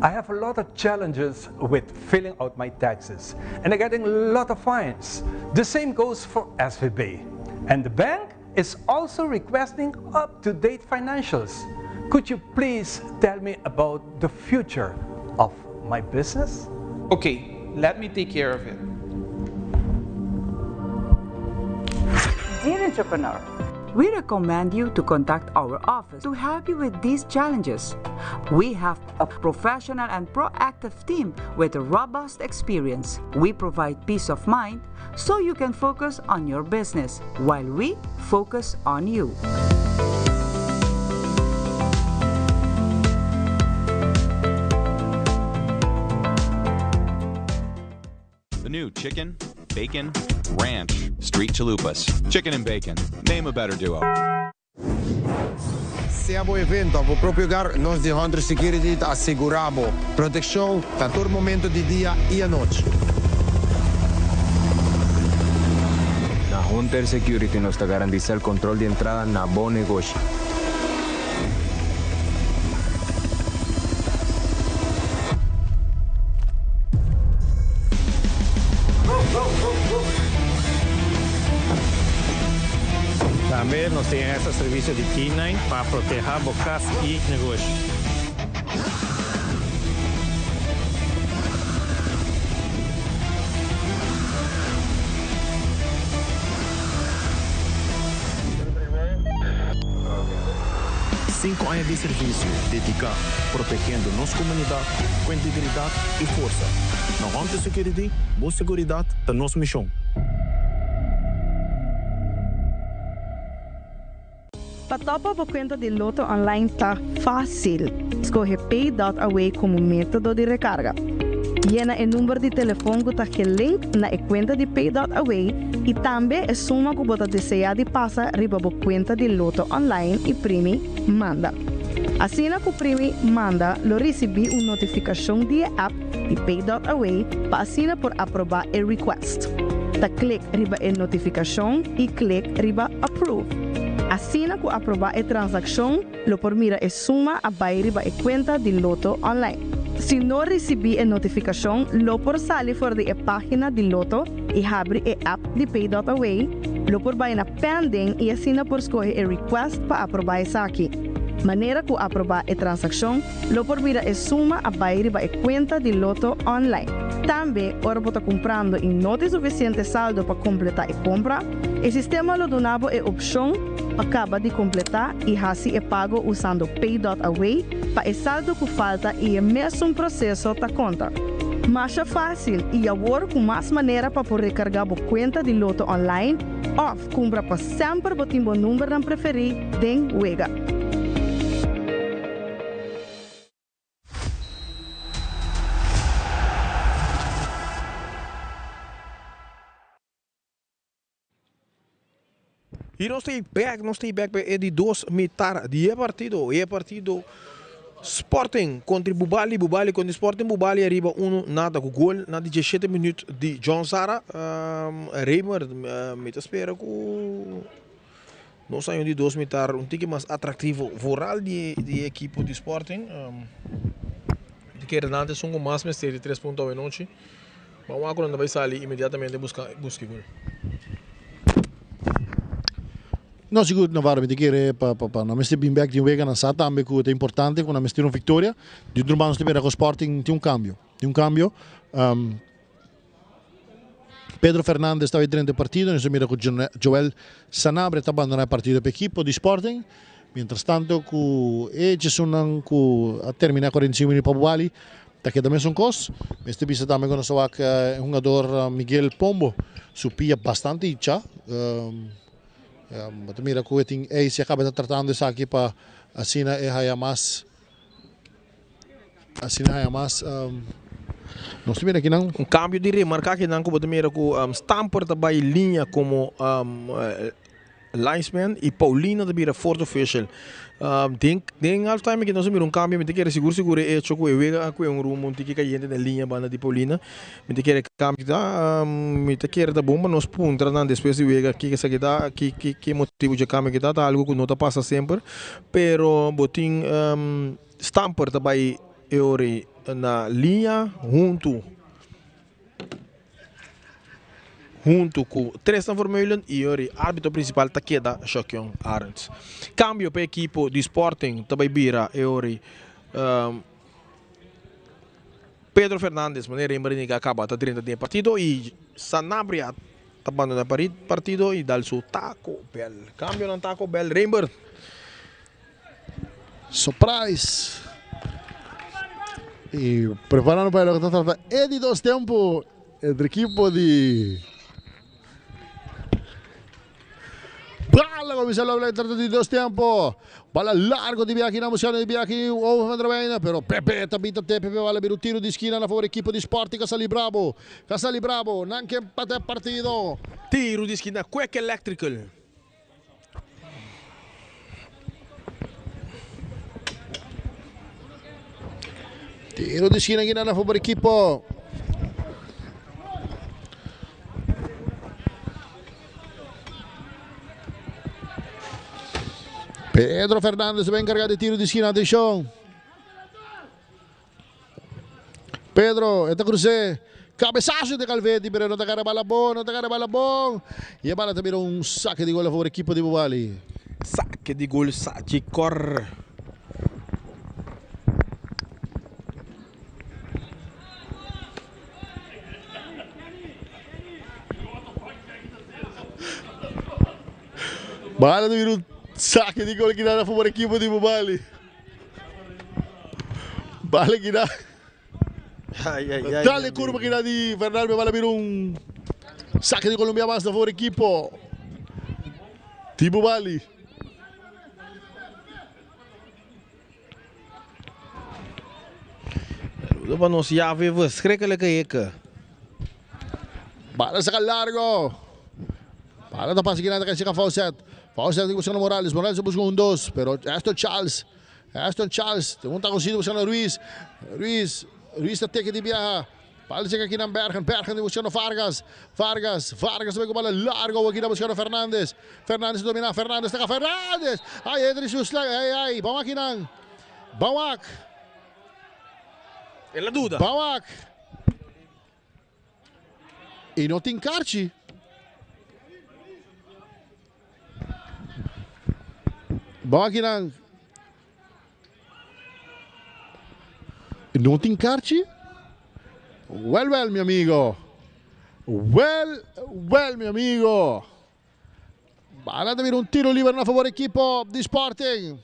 I have a lot of challenges with filling out my taxes and I'm getting a lot of fines. The same goes for SVB. And the bank is also requesting up-to-date financials. Could you please tell me about the future of my business? Okay, let me take care of it. Dear entrepreneur, we recommend you to contact our office to help you with these challenges. We have a professional and proactive team with a robust experience. We provide peace of mind so you can focus on your business while we focus on you. The new chicken, bacon, ranch, street chalupas. Chicken and bacon. Name a better duo. Se abo evento, abo próprio lugar, nós de Hunter Security asseguramos proteção a todo momento de dia e à noite. Na Hunter Security nos garantiza el control de entrada na bom negócio. Também nós temos esse serviço de T9 para proteger bocas e negócio. Cinco anos de serviço dedicado, protegendo nossa comunidade com integridade e força. Na Hunter Security, boa segurança da nossa missão. Para topa a conta de loto online está fácil. Escolhe pay.away como método de recarga. Llena o número de telefone que está link na conta de pay.away e também a suma que você deseja de passar riba a conta de loto online e primi manda. Assim que o primi manda, lo recebi uma notificação de app de pay.away para assinar por aprovar o request. Ta clique riba a notificação e clique riba approve. Assim que aprovar a transação, lo por mira a suma a riba a conta de loto online. Se não recebi a notificação, lo por sair fora da página de loto e abre a app de pay.away, lo por vai na pending e assina por escolher a request para aprovar essa aqui. Maneira que aprovar a transação, lo por mira a suma a riba a conta de loto online. Também, ora você comprando e não tem suficiente saldo para completar a compra, o sistema lo donava a opção acaba de completar e assim é pago usando pay.away para o saldo que falta e é mesmo processo da conta. Mais fácil e agora com mais maneira para poder recargar a conta de loto online ou comprar para sempre o timbo número que preferir den Wega. E nós estamos back para de 2 mitar de partido Sporting contra Bubali contra Sporting Bubali arriba 1-0 com gol na 17 minutos de John Sara. Reimer me espera que nós saímos de 2 mitar tique mais atrativo voral de equipe de Sporting. De que antes são mais mestre de 3 pontos à noite. Vamos agora vai sair imediatamente buscar gol. Não, seguro, não vai me querer para não me bem back de wega na sata, também que é importante quando me uma vitória. De outro lado, nós com o Sporting tem um cambio. Pedro Fernandes estava dentro do partido, nós mira com Joel Sanabria está abandonando o partido para a equipe de Sporting. Mientras tanto, com Edson a terminar 45 minutos para o Bali, está aqui também são cos. Este bisa também com o jogador Miguel Pombo, supia bastante já. Mira que ele se acaba tratando isso aqui para assim é mais não se mira aqui não um cambio de remarcar que não como mira com Stamper também linha como linesman e Paulina também fourth official tem all time que nós mira um cambio me quer seguro é choco e vega com um rumo que caiente na linha banda de Paulina me quer cambio me quer da bomba nós punta não depois de vega que essa que motivo de cambio que tá algo que não tá passa sempre pero botin Stamper também ori na linha junto com Tristan Vermeulen e o árbitro principal Takeda Shokyong Arends. Cambio para a equipe de Sporting também vira Pedro Fernandes, maneira em que acaba a 30 de partido e Sanabria abandona o partido e dá o seu Taco Bell. Cambio no Taco Bell, Rembert. Surprise! E preparando para o que está falando, é de 2 tempos entre a equipe de Bala comienza la entrada de 2 tiempos. Bala largo di Bianchi, na mozione di Bianchi, over bene, però Pepe tabita Pepe vale per un tiro di schiena a favore equipo di Sporting, Casali Bravo, neanche empate partito. Tiro di schiena, Quick Electrical. Tiro di schiena a favore equipo. Pedro Fernandes vai encarregar de tiro de esquina, atenção. Pedro, esta cruze, cabeçaço de Calvetti, pero não tocar a bala bom, E a bala também um saque de gol a favor da equipe de Bubali. Saque de gol, saque corre. Bala também saque de gol que dá a favor da equipe de Bubali. Bala que dá. Dale curva que dá de Fernando, bala vir saque de Colômbia mais a favor da equipe de Bubali. Lupa não se ave, você crê que ele caiu? Bala saca largo. Bala da passa que nada que chega a Fawcett. Fawcett buscando Morales busca 2, pero Aston Charles, tem tá conseguindo buscando Ruiz tá teke de viaja. Bala chega aqui na Bergen buscando Vargas também com bola largo aqui buscando Fernandes domina, Fernandes. Ai, Edris Uslang, ai, vamos aqui não. Bawak. Ela dúvida. Bawak. E não tem Carci. Bom aqui não. Não tem Carci? Well, meu amigo. Well, meu amigo. Bala de vir tiro livre na favor da equipe de Sporting.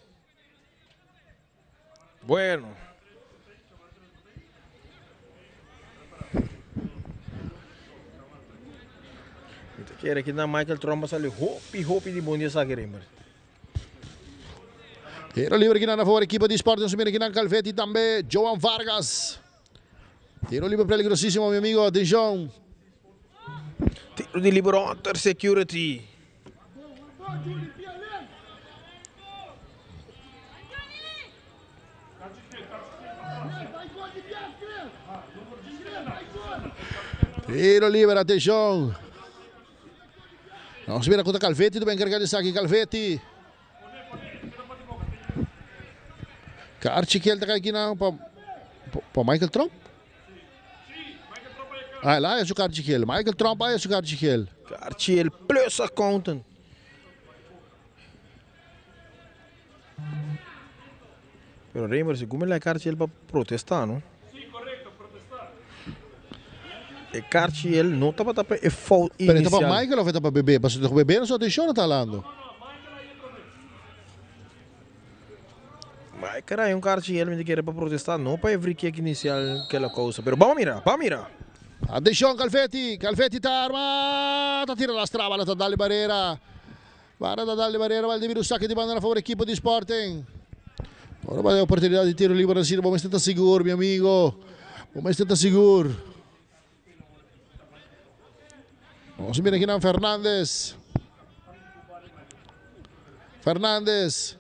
Bueno. Quer aqui na Michael Tromba sale hopi de bom dia Sagrember. Tiro livre aqui na favor da equipe de Sporting, subir aqui na Calvetti também, João Vargas. Tiro livre peligrosíssimo, meu amigo, atenção. Tiro de livre Hunter Security. Tiro livre, atenção. Vamos ver a conta Calvetti, do bem carregado de saque, Calvetti. Carci que ele está aqui não para Michael Trump? Ah, lá é o Carci que ele. Michael Trump é o Carci que ele. Carci ele plus accountant. Pero Reimer, se come la Carciel para protestar, ¿no? Sí, correcto, protestar. E Carciel não está para é foul Pero inicial. está para Michael ou está para Bebê? Para o Bebê não só deixou, não está falando. Mas carai, Carciel me quer para protestar, não para every kick inicial aquela coisa. Pero vamos mirar. Attenzione Calvetti sta armata, tira la strada, la dalle Barrera. Guarda da dalle Barrera, Valdivieso Sacchi di banda a favore equipo di Sporting. Ora vai a opportunità di tiro libero, sì, come state sicuro, mio amico. Come state sicuro. Vamos a ver aquí a Fernández. Fernández.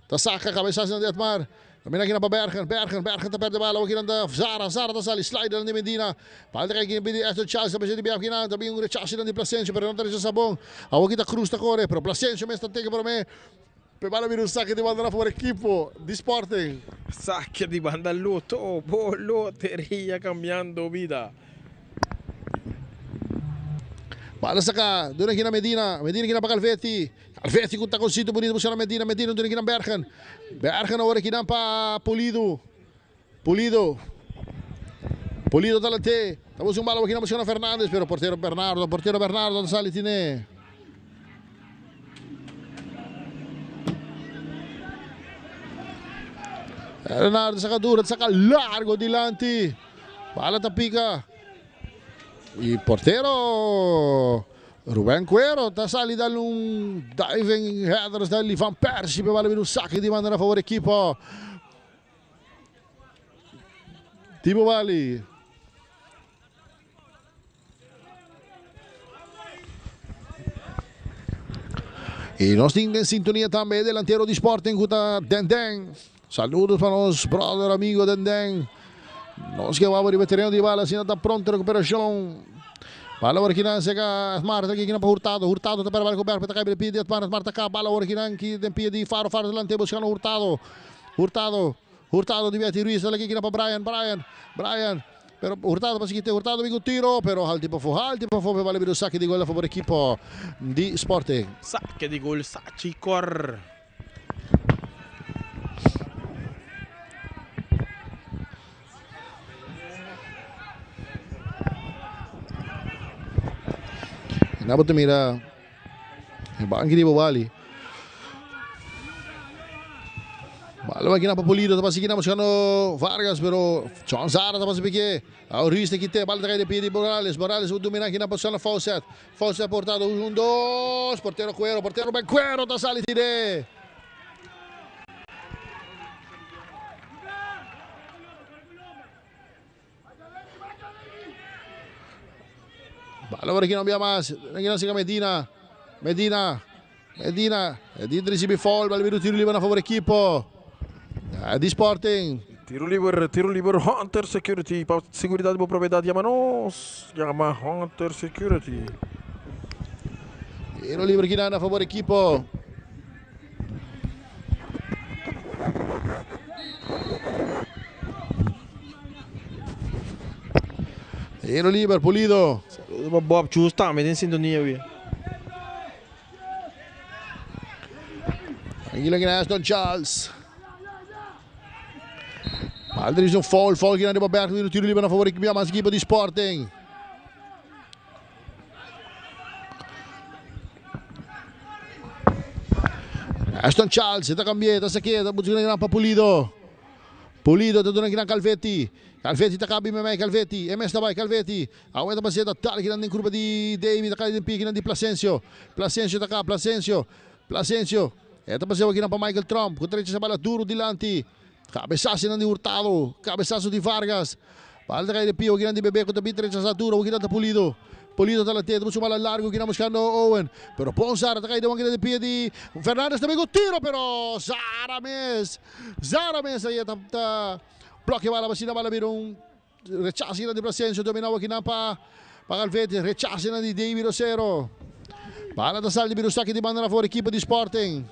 Tasaka, cabeçazo de Atmar. Também aqui na Bergen tá perto da bola, aqui na Zara tá sali, slider de Medina. Palta aqui na Aston Charles, também de aqui na, também rechaço de Placencio, pero não tem sabão. Aqui tá Cruz tá corre, pero Placencio mesmo tem que para mim. Pebala vir um saque de banda para o equipo de Sporting. Saque de banda Loto, loteria cambiando vida. Bala saka, doon aqui na Medina aqui na Calvetti. Calvetti conta com o sítio bonito, buscando Medina doon aqui na Bergen agora aqui na para Pulido talante. Estamos um bala aqui na buscando Fernandes, pero porteiro Bernardo da Salitine. Bernardo saka duro, saka largo dilanti. Bala tapica. E porteiro Ruben Quero está sali da diving headers da Van Persie per valere un sacco di mandare a favore equipo Timo Vali. E nós estamos em sintonia também delantero de Sporting com Dendeng. Saludos para nós, brother, amigo Dendeng. Nós que vamos rimettere di bala, si está pronto a recuperação. Bala agora aqui na Sega Smart, aqui na Hurtado está para o coberto, para cair de Smart está cá, bala agora aqui na que tem de Faro delante, buscando Hurtado devia tirar isso, aqui na para Brian, pero Hurtado para seguir, Hurtado vem o tiro, pero al tipo for vale vir o saque de gol a favor equipo di Sporting. Saque de gol, Sachicor. Dapat mira Bangki di Bali. Bala aqui na Pulido, tá passando buscando Vargas, pero John Zara tá passando aqui. A Ruiz aqui tem bala de pé de Morales vai dominar aqui na posição Fawcett portado 1-2, porteiro Ben Quero tá sali tire. Bala agora aqui não havia mais. Aqui não chega Medina. Medina recibe foul. Bala vira o tiro livre na favor equipo di Sporting. Tiro livre Hunter Security. Para segurança da propriedade, chama Hunter Security. Tiro livre aqui na favor equipo. Tiro livre, Pulido. Bob Chusta, me den sintonia weer. Aqui na Aston Charles. Aldris um foul aqui na Roberto, vira o tiro livre na favor da equipe de Sporting. Aston Charles, está cambiando, está aqui, está buscando para Pulido, está dando Calvetti. Calvetti está cabe me Calvetti, MS vai Calvetti. Aumenta para seda tal aqui na curva de David, está de pique de Placencio está cá, Placencio. Está passando aqui para Michael Trump, com essa bola duro dilanti. Cabeçaço de Hurtado, cabeçaço de Vargas. Palta cai de Pio, aqui de Bebê, com a bitra essa duro, aqui está Pulido está lá dentro, bola largo, aqui buscando Owen. Pero Ponzar, está caindo aqui de Pio de Fernandes, também com tiro, pero Zarames aí está bloque bala, vacina bala, vira rechazo de Placencio, dominava aqui na para Calvetti, rechazo de David Rosero. Bala da saldi, vira o saque de banda na fora, equipe de Sporting.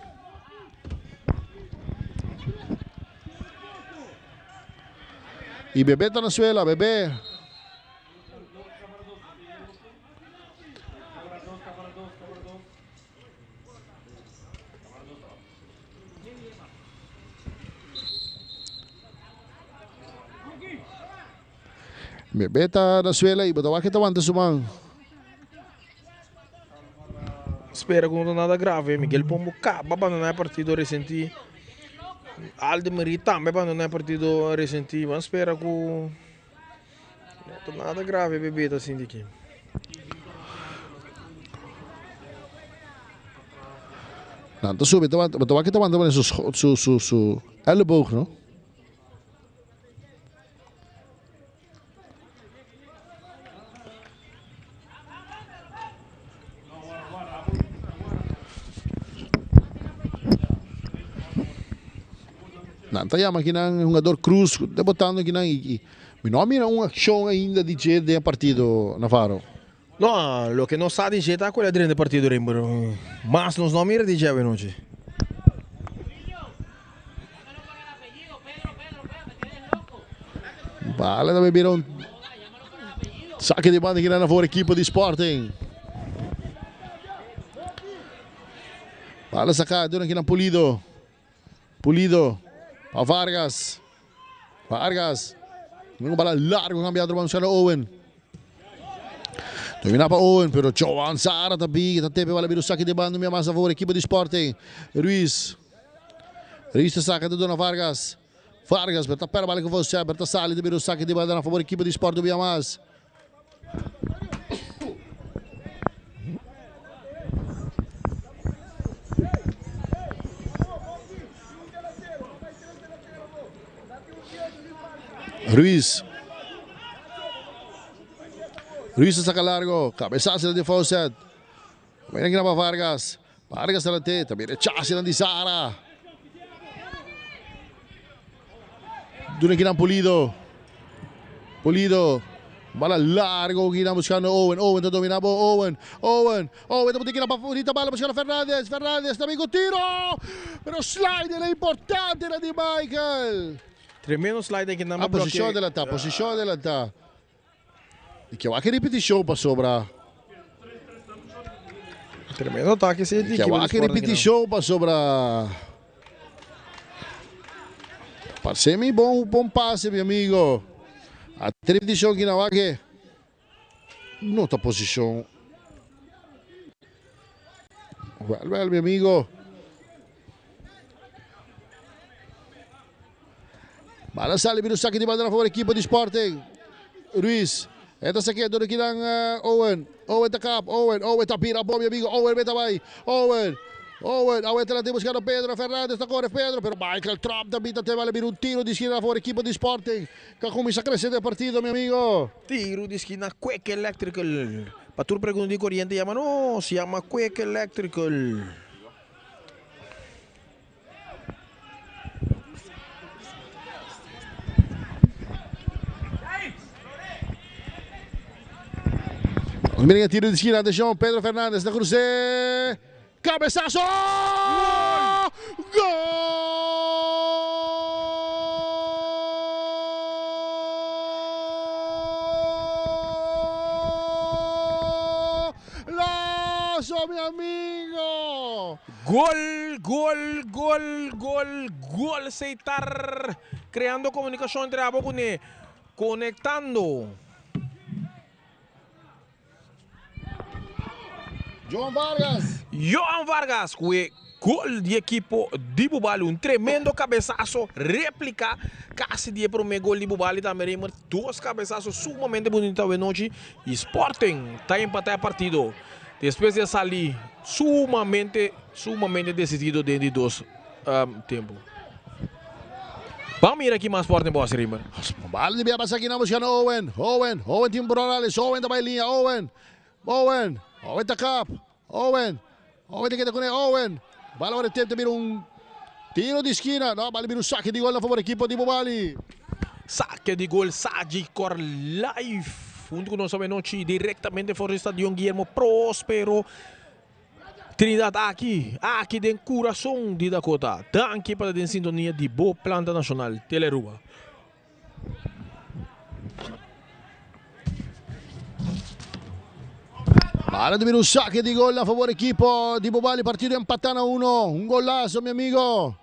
E Bebê está na suela, Bebê. Beta na suela e botawa kita wanta sumang. Spera que não nada grave. Miguel Pombo acaba não é partido recente. Aldemir também não é partido recente. Mas espera que não nada grave, bebê, assim daqui. Nou, dat is zo. Botawa kita wanta man su elleboog, no? Taya makinang jogador Cruz debutando aqui na meu nome é uma ação ainda de jeito de partido Navarro. Não, o que não sabe de jeito é aquele dentro do partido Rainbow. Mas nos nomes era de jeito hoje. Bala da beberam saque de banda aqui na fora equipe de Sporting. Bala sacada aqui na Pulido. A Vargas. Uma bola larga cambiado para o Owen. Domina para Owen, pero Joan Sara também. Tá tempo para vir o saque de banda minha massa favor equipe de Sporting. Ruiz saca de Dona Vargas. Vargas, per tappare male con você, per tassali de vir o saque de banda na favor equipe de Sporting minha massa. Ruiz saca largo, cabeçaço de Fawcett. Vem aqui na Vargas na T, também rechaça na de Sara. Duna aqui na Pulido, bola largo aqui na buscando Owen, tá dominando Owen, tá aqui na favorita, bola buscando Fernandes também com tiro, pero slide é importante na de Michael. Tremendo slide aqui na minha posição dela tá. E que eu acho que repetição para sobrar. Tremendo ataque esse de que eu acho que repetição para sobrar. Pareceu-me bom passe, meu amigo. A repetição aqui na vaga. Nota posição. Well, meu amigo. Bala sali biru saque de banda na favor equipe de Sporting. Ruiz. Esta saque do aqui ng Owen tá cap. Owen tá pira bom, meu amigo. Owen beta vai. Owen tá lá buscando Pedro Fernandes, tá corre Pedro, pero Michael Trump também tá vale vir um tiro de esquina na favor equipe de Sporting. Que começa a crescer de partido, meu amigo. Tiro de esquina Quick Electrical. Para tu pergunta de corriente se chama Quick Electrical. Vem tiro de esquina, deixou Pedro Fernandes na cruze. Cabeçaço! Gol! Lazo, meu amigo! Gol, aceitar. Criando comunicação entre a boca, conectando. João Vargas, que gol de equipo de Bubali, um tremendo cabeçaço, réplica, quase de primeiro gol de Bubali também, mas dois cabeçaços sumamente bonitos hoje noite. Sporting está empatando a partido. Depois de sair sumamente decidido dentro de dois tempos. Vamos ir aqui mais forte em Boa Rima. Bala de Biabas aqui na busca Owen, Tim Morales, Owen da linha, Owen tá cap. Owen tem que ter com ele. Owen. Bala agora tenta vir um tiro de esquina. Não, bala vir um saque de gol na favor da equipe de Bubali. Saque de gol, Sadi Cor Live. Junto com nós noite diretamente fora do estádio Guillermo Próspero. Trinidad aqui dentro do coração de Dakota. Tanque para a sintonia de Boa Planta Nacional, Teleruba. Para de vir um saque de gol a favor da equipe de Bubali, partido empatando a 1. Golaço, meu amigo.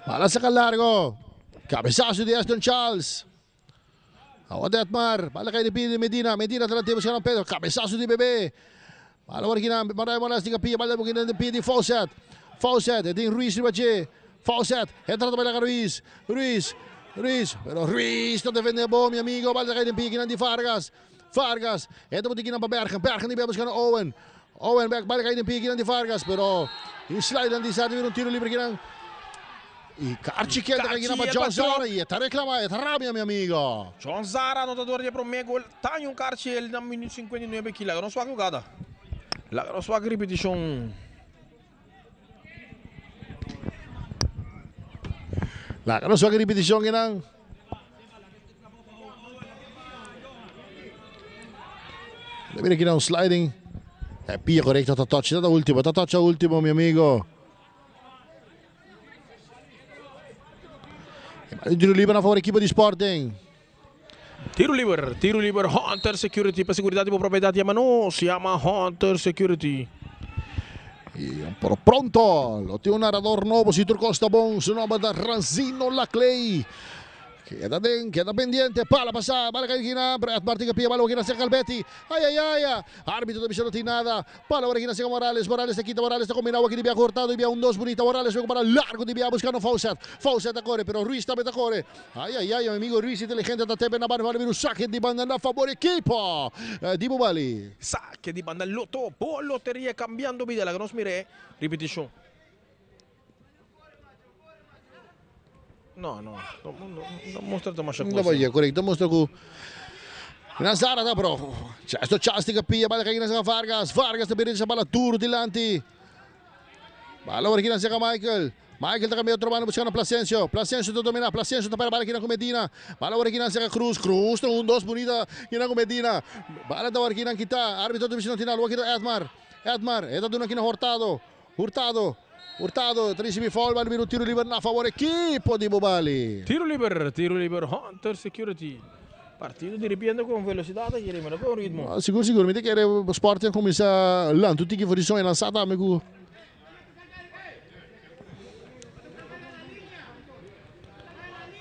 Para sacar largo. Cabezazo de Aston Charles. Awat Edmar. Bala kay ni Medina. Medina talante buscando Pedro. Cabezazo de Bebé. Bala Warkina. Maray Molas de Capilla. Bala mungkin de Pidi Fawcett. Fawcett. Edin Ruiz Ribache. Fawcett. Entra também para Ruiz. Ruiz. Pero Ruiz não defende bom, meu amigo. Bala kay ni Pigi de Vargas. Vargas. Entra mungkin ng Bergen. Bergen di buscando Owen. Owen back. Bala kay ni Pigi de Vargas. Pero yung slide lang di sa atin. Tiro libre kinang. E Carci chiede che ginaba John Zara e ta reclama e ta rabbia mio amigo. John Zara anotador de promego tá um Carci ele na minuto 59 que lá não sua jogada. Lá não sua repetição. Lá não sua repetição que não. Deve aqui um sliding. É pia corretto ta touch da ultimo mio amigo. Tiro livre na favor da equipe de Sporting. Tiro livre, Hunter Security para seguridade e propriedade mano, se chama Hunter Security. E pronto, lo tem um narrador novo, Citur Costa Bom, su nome da Ranzino Laclay. Queda pendiente, pala passada, bala caída, Brett Martin pia, bala aqui na Calvetti. Ai. Árbitro da Michel nada. Pala aqui na Sega Morales te quita Morales, está combinado aqui de Bia cortado, de Bia 1-2 bonita, Morales joga para largo de Bia buscando Fawcett. Fawcett a corre, pero Ruiz também a corre. Ai, meu amigo Ruiz inteligente da tempo na barra, vai vir o saque de banda na favor equipo di Bubali. Saque di banda Lotto, loteria cambiando vida, la que nos mire, repetition. No, mostra mais coisa. Não vai, correto, mostra que Nazara da bro. Sto Chasti capia, bala kay na Vargas. Vargas também sa bala duro dilante. Bala aqui na Michael. Michael também outro mano buscando Placencio. Placencio to domina, Placencio para bala aqui na Medina. Bala aqui na Cruz. Cruz, 1-2 bonita aqui na Medina. Bala da aqui na kita. Árbitro do Vicino Tinal, aqui Edmar. Eta do aqui na Hurtado, 13 fall, vai vir o tiro livre na favor equipo di Bubali. Tiro livre, Hunter Security. Partido dirigindo com velocidade e rimane com ritmo. Sicuro, mi che o Sporting comincia là, tutti che fuori sono lanciata amico.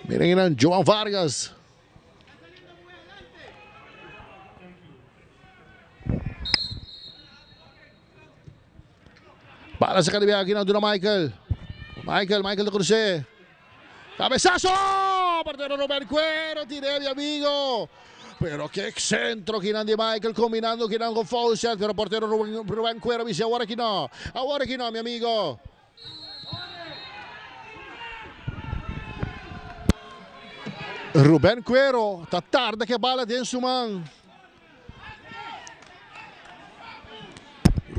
Miren João Vargas. Bala sa kanila, ginagawa na Michael de Cruce. Cabezazo! Portero Rubén Cuero, tiré mi amigo. Pero qué centro que de Michael combinando con Fawcett. Pero portero Rubén Cuero dice, ahora que no, mi amigo. Rubén Cuero, tá tarde que bala dentro su man.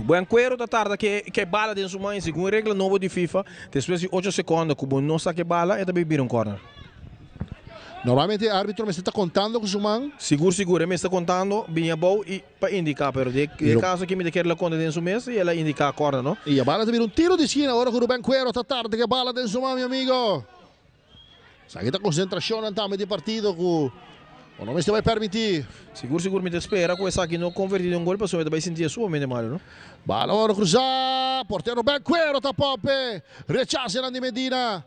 Buen cuero da tarde que bala dentro sua mãe, segundo regra nova de FIFA, depois de 8 segundos, como não saque bala, é também vir corner. Normalmente o árbitro me está contando com sua mão? Seguro, me está contando, bem bom e para indicar, pero de caso que me quer la conta dentro mesa e ela indica a corner, não? E a bala também um tiro de esquina, agora com o Rubén Cuero, tá tarde que bala dentro sua mão, meu amigo. Sabe que concentração antame de partido com o não se vai permitir. Seguro me espera com essa aqui não convertido em gol, para você vai sentir sumamente mal, não? Bala agora cruzar, porteiro Rubén Cuero tá pope, rechaça na de Medina.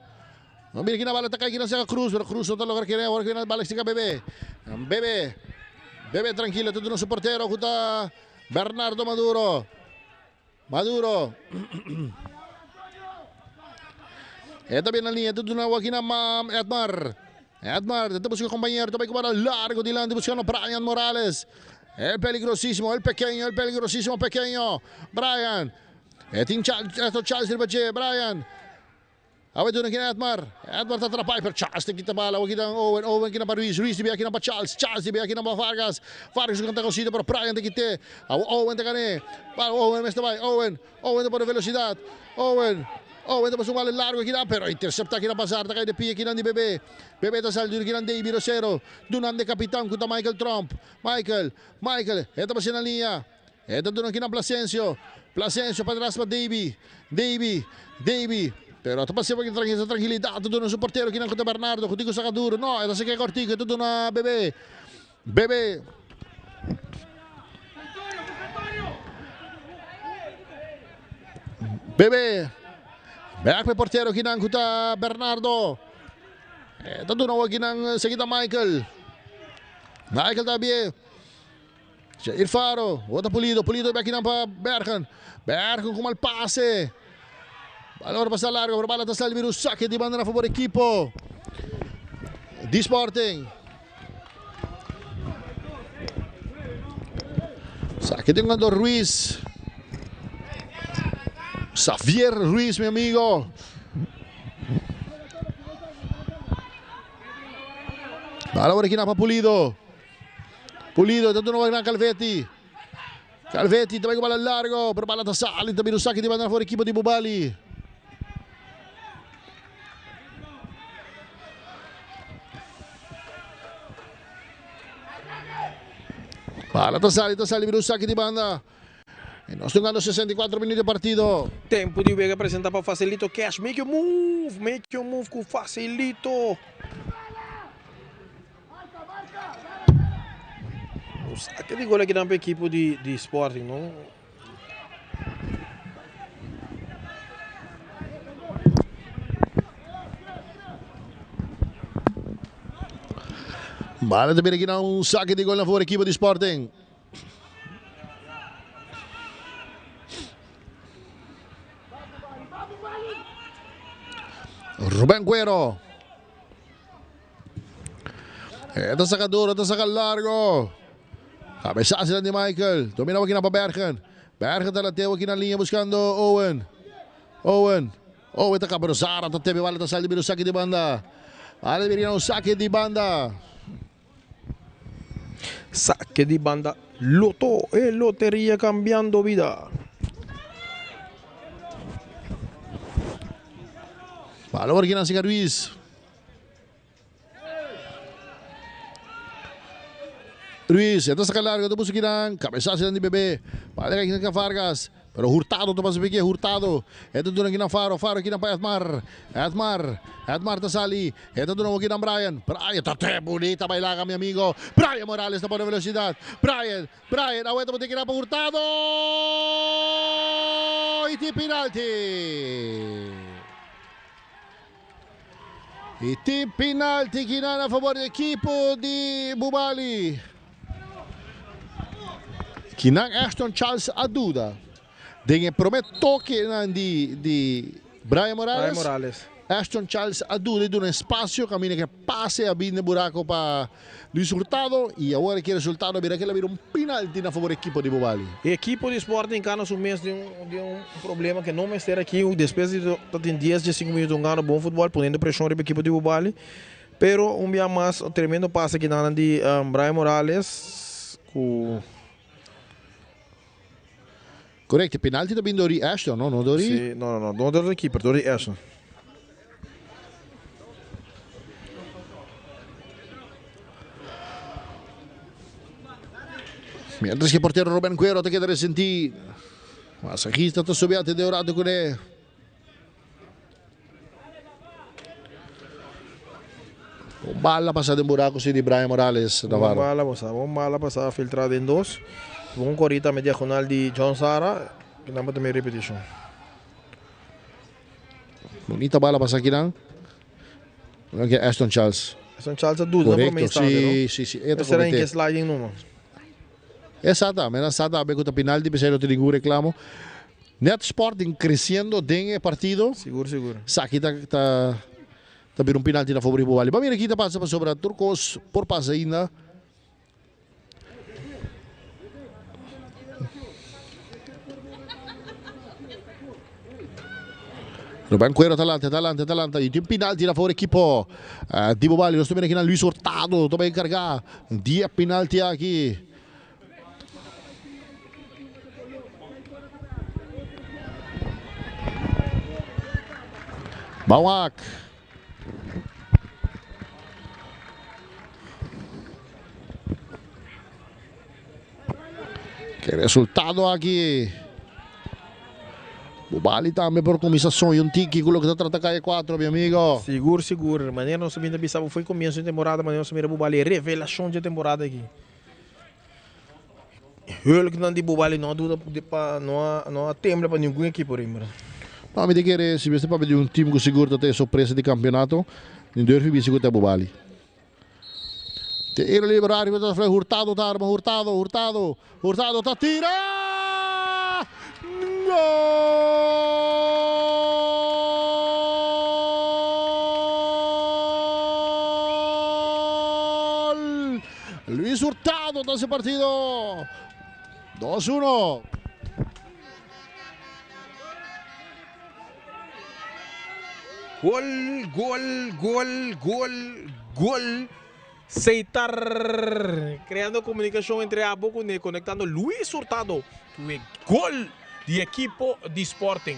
Não mira que na bala tá caindo na Cruz, pero Cruz não tá lugar que é, agora que na bala estica Bebé. Bebé tranquilo, tudo no seu porteiro, com Bernardo Maduro. É também na linha, tudo na aqui na Edmar, tenta buscar o companheiro, também com bola largo de lado, buscando Brian Morales. El peligrosísimo, el peligrosísimo pequeño. Brian. Charles Ribache, Brian. Awet doon na Edmar tá atrapalha, pero Charles tem kita bala, wag kitang Owen kina pa Ruiz di biya kina pa Charles di biya kina pa Vargas kanta konsida, pero Brian tem kita. Owen tem kani. Owen mesta bay, Owen tem por velocidad. Owen tem por sumali largo kina, pero intercepta kina pasar, ta kay de piya kina di Bebe ta sal dun kina Davey Rosero. Dunan de kapitan kuta Michael Trump. Michael, eto pa siya na linya. Eto doon kina Placencio pa atrás pa Davey. Pero ito pa siya sa tranquilidad, tudo no su portero, kinangkota Bernardo, Kutico Sacaduro, no, ito si kay Cortico, tudo na Bebe. Back pa portero, kinangkota Bernardo. Ito tunawagin ng Sagita Michael. Michael Tabie. Siya Irfaro. Wata Pulido. Pulido back pa Berkan. Berkan kumalpase. Bala para passar largo. Bala atrás al virus. Saque de banda na favor equipo de Sporting. Saque de Ngando Ruiz. Xavier Ruiz, mi amigo. Bala por aqui na Pulido. Pulido, tanto no va a Calvetti. Calvetti também com bola largo, pero bala tasali, também no saque de banda fora equipe de Bubali. Bala tasali, vira o saque de banda. E nós estamos jogando 64 minutos de partido. Tempo de Vega apresentar para Facilito Cash. Make your move com Facilito. O saque de gol aqui na equipe de Sporting, não? Bala também aqui na saque de gol na favor equipe de Sporting. Ruben Cuero. Ito sa kaduro, ito sa kalargo. Cabeçada sila ni Michael. Dominava aqui na Berkan. Berkan talateu aqui na linha buscando Owen. Owen tá cabrosara. Teve bala, tá saindo do saque de banda. Bala deveria um saque de banda. Saque de banda. Loto e loteria cambiando vida. Bala por aqui na Siga Ruiz. Ruiz, ito sa kalarga, ito po sa kinang, kabesa sila ni Bebe, pala kay kinang Vargas, pero Hurtado ito pa sa bigay, Hurtado, ito doon ang kinang Faro kinang pa Edmar tasali, ito doon ang kinang Brian, tate, bonita, baila kami amigo, Brian Morales na po na velocidad, Brian, awet mo tingin na pa Hurtado, iti penalti, kinana a favor do equipo de Bubali. Kinang Ashton Charles Aduda. Dengan prometto che di Brian Morales. Ashton Charles Aduda de um espaço, caminha que passe a bine buraco para Luis Hurtado e agora que resultado vira que ela vira penalti na favor equipo de Bubali. A equipe de Sporting cana sumes de um problema que não me estar aqui depois de 10 de 5 minutos ganhando bom futebol, ponendo pressão para a equipe de Bubali. Pero dia mais tremendo passe aqui na de Brian Morales com correto, penalti também do Ashton, não do Sim, não do keeper, do Ashton. Mientras que el portero Rubén Cuero te queda resentido. Masajista está subiendo de orado con él. Bala passada em buraco de Brian Morales. Bala passada filtrada em dois. Um corrida media diagonal de John Sara. Que não também repetição. Bonita bala passada aqui não. Aqui é Ashton Charles. Ashton Charles é duro, não é Sim. Esse era em que sliding não. Exato, mas sabe que o penalti pensei que ninguém reclamo. Net Sporting crescendo tem partido. Seguro. Aqui tá vindo um penalti na favor do Bubali. Vamos aqui passa para sobre Turcos por passa ainda. Ruben Cuero Atalanta. E tem penalti na favor da equipe de Bubali. Nós estamos aqui na Luis Hurtado. Também carregar 10 penalti aqui. Bawak. Que resultado aqui. Bubali também por comissação. E um tique com o que está tratando aí 4, meu amigo. Seguro. Maneira não subindo a Bissau foi começo de temporada. Maneira não subindo a Bubali. Revelação de temporada aqui. Eu que não de Bubali não há tempo para nenhuma equipe por aí, mano. Não, me diga se você pode pedir um time com seguro até surpresa de campeonato. Não durf je bisico até Bubali. Tiro livre, árbitro, Hurtado, tá arma, Hurtado, tá tira! Gol! Luis Hurtado nesse partido. 2-1. Gol. Seitar creando comunicação entre a boca e conectando Luis Hurtado. Gol de equipo de Sporting.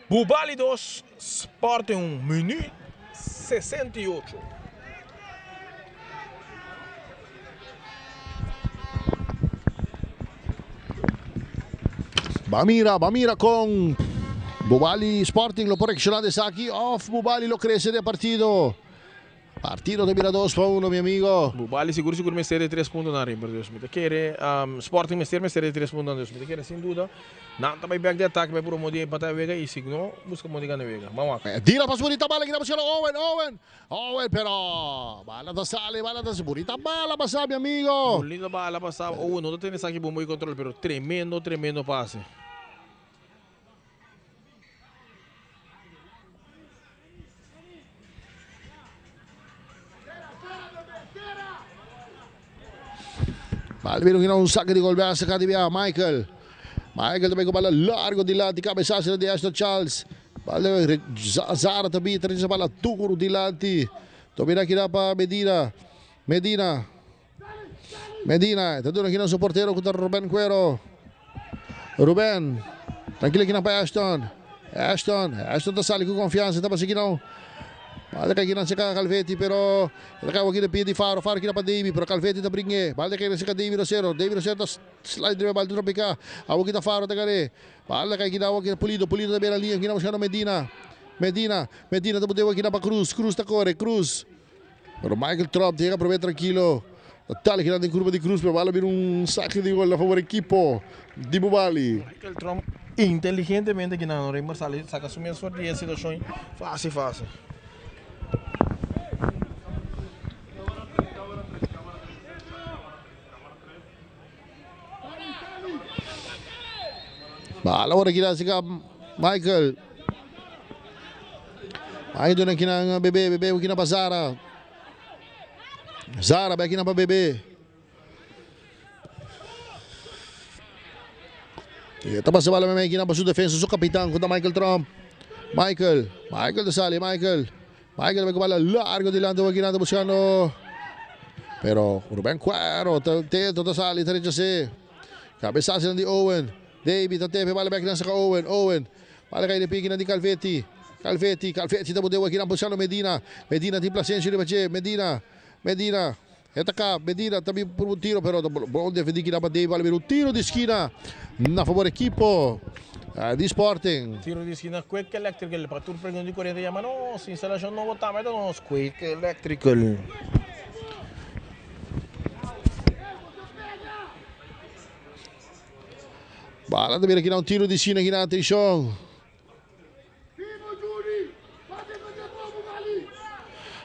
Bubali 2, Sporting 1, minuto 68. Bamira con Bubali Sporting, lo puede accionar desde aquí. Off, Bubali lo crece de partido. Partido de mira 2-1, mi amigo. Bubali seguro me de 3 pontos na rimba, Deus me quer. Sporting me de 3 pontos, Deus me quer, sem dúvida. Não também back de ataque, vai promover para a Vega e se não, busca modificar na Vega. Vamos lá. Tira para bonita bala, que na posição Owen, pero bala da sale, bonita bala passar, meu amigo. Bonita bala passar. Owen não tem essa aqui bom e controle, pero tremendo passe. Vale, vino un saque de gol, vai sacar de via Michael também com bola largo de lado, de cabeçada de Aston Charles. Vale, Zara também traz a bola duro de lado. Domina aqui para Medina, tá dando aqui no seu porteiro contra Ruben Cuero. Ruben, tranquilo aqui na para Aston tá sale com confiança, tá para seguir não. Vale kay ginan sika Calvetti pero nakawag gina pidi Faro gina pa Davey pero Calvetti ta bringe. Vale kay sika Davey Rosero ta slide drive bal tropika. Awag kita Faro ta gani. Vale kay ginawag kita Pulido ta bela linha ginawa siya no Medina ta budewa gina pa Cruz ta corre Pero Michael Trop tiene que aprovechar tranquilo. Tali gina din curva de Cruz pero vale vir saque de gol a favor equipo de Bubali. Michael Trop inteligentemente ginano Reimar saca assumir a sua situação fácil. Bala ora kina si Michael doon ang kinang Bebe kina pa Zara ba kina pa Bebe. Tapos sa bala may kina pa su defensa su kapitan contra Michael Trump. Michael da sali Michael may bala largo dilante wag kina buscando pero Ruben Cuero teto da sali tarecha si cabeçada de Owen. David, tepe, bala back lang sa Owen. Bala kay Lepiki na di Calvetti tabo dewa kinang Medina di Placencio di Bache, Medina. Eta ka, Medina tabi por un tiro, pero bom defendi kinang David, bala bir un tiro di esquina na favor equipo di Sporting. Tiro di esquina, Quick Electrical, para tu pregunta di corriente llama, no, si instalación no votamos, no, Quick Electrical. Bala também aqui um tiro de esquina aqui na atenção.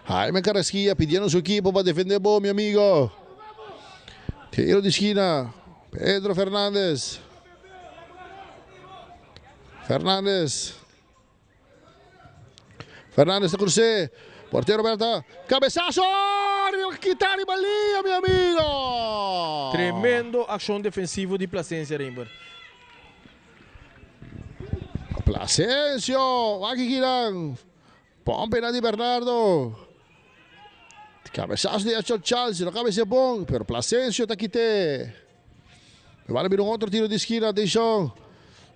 Jaime Carrasquilla pedindo seu equipo para defender bom, meu amigo. Tiro de esquina. Pedro Fernandes da cruce. Porteiro aberta. Cabeçaço! Quitar e balinha, meu amigo! Tremendo ação defensiva de Placencia, Reimber. Placencio, aqui girang. Pompe na di Bernardo. Cabeçaço de Aston Charles, não cabeça bom, pero Placencio tá aqui te. Vai vir outro tiro de esquina, atenção.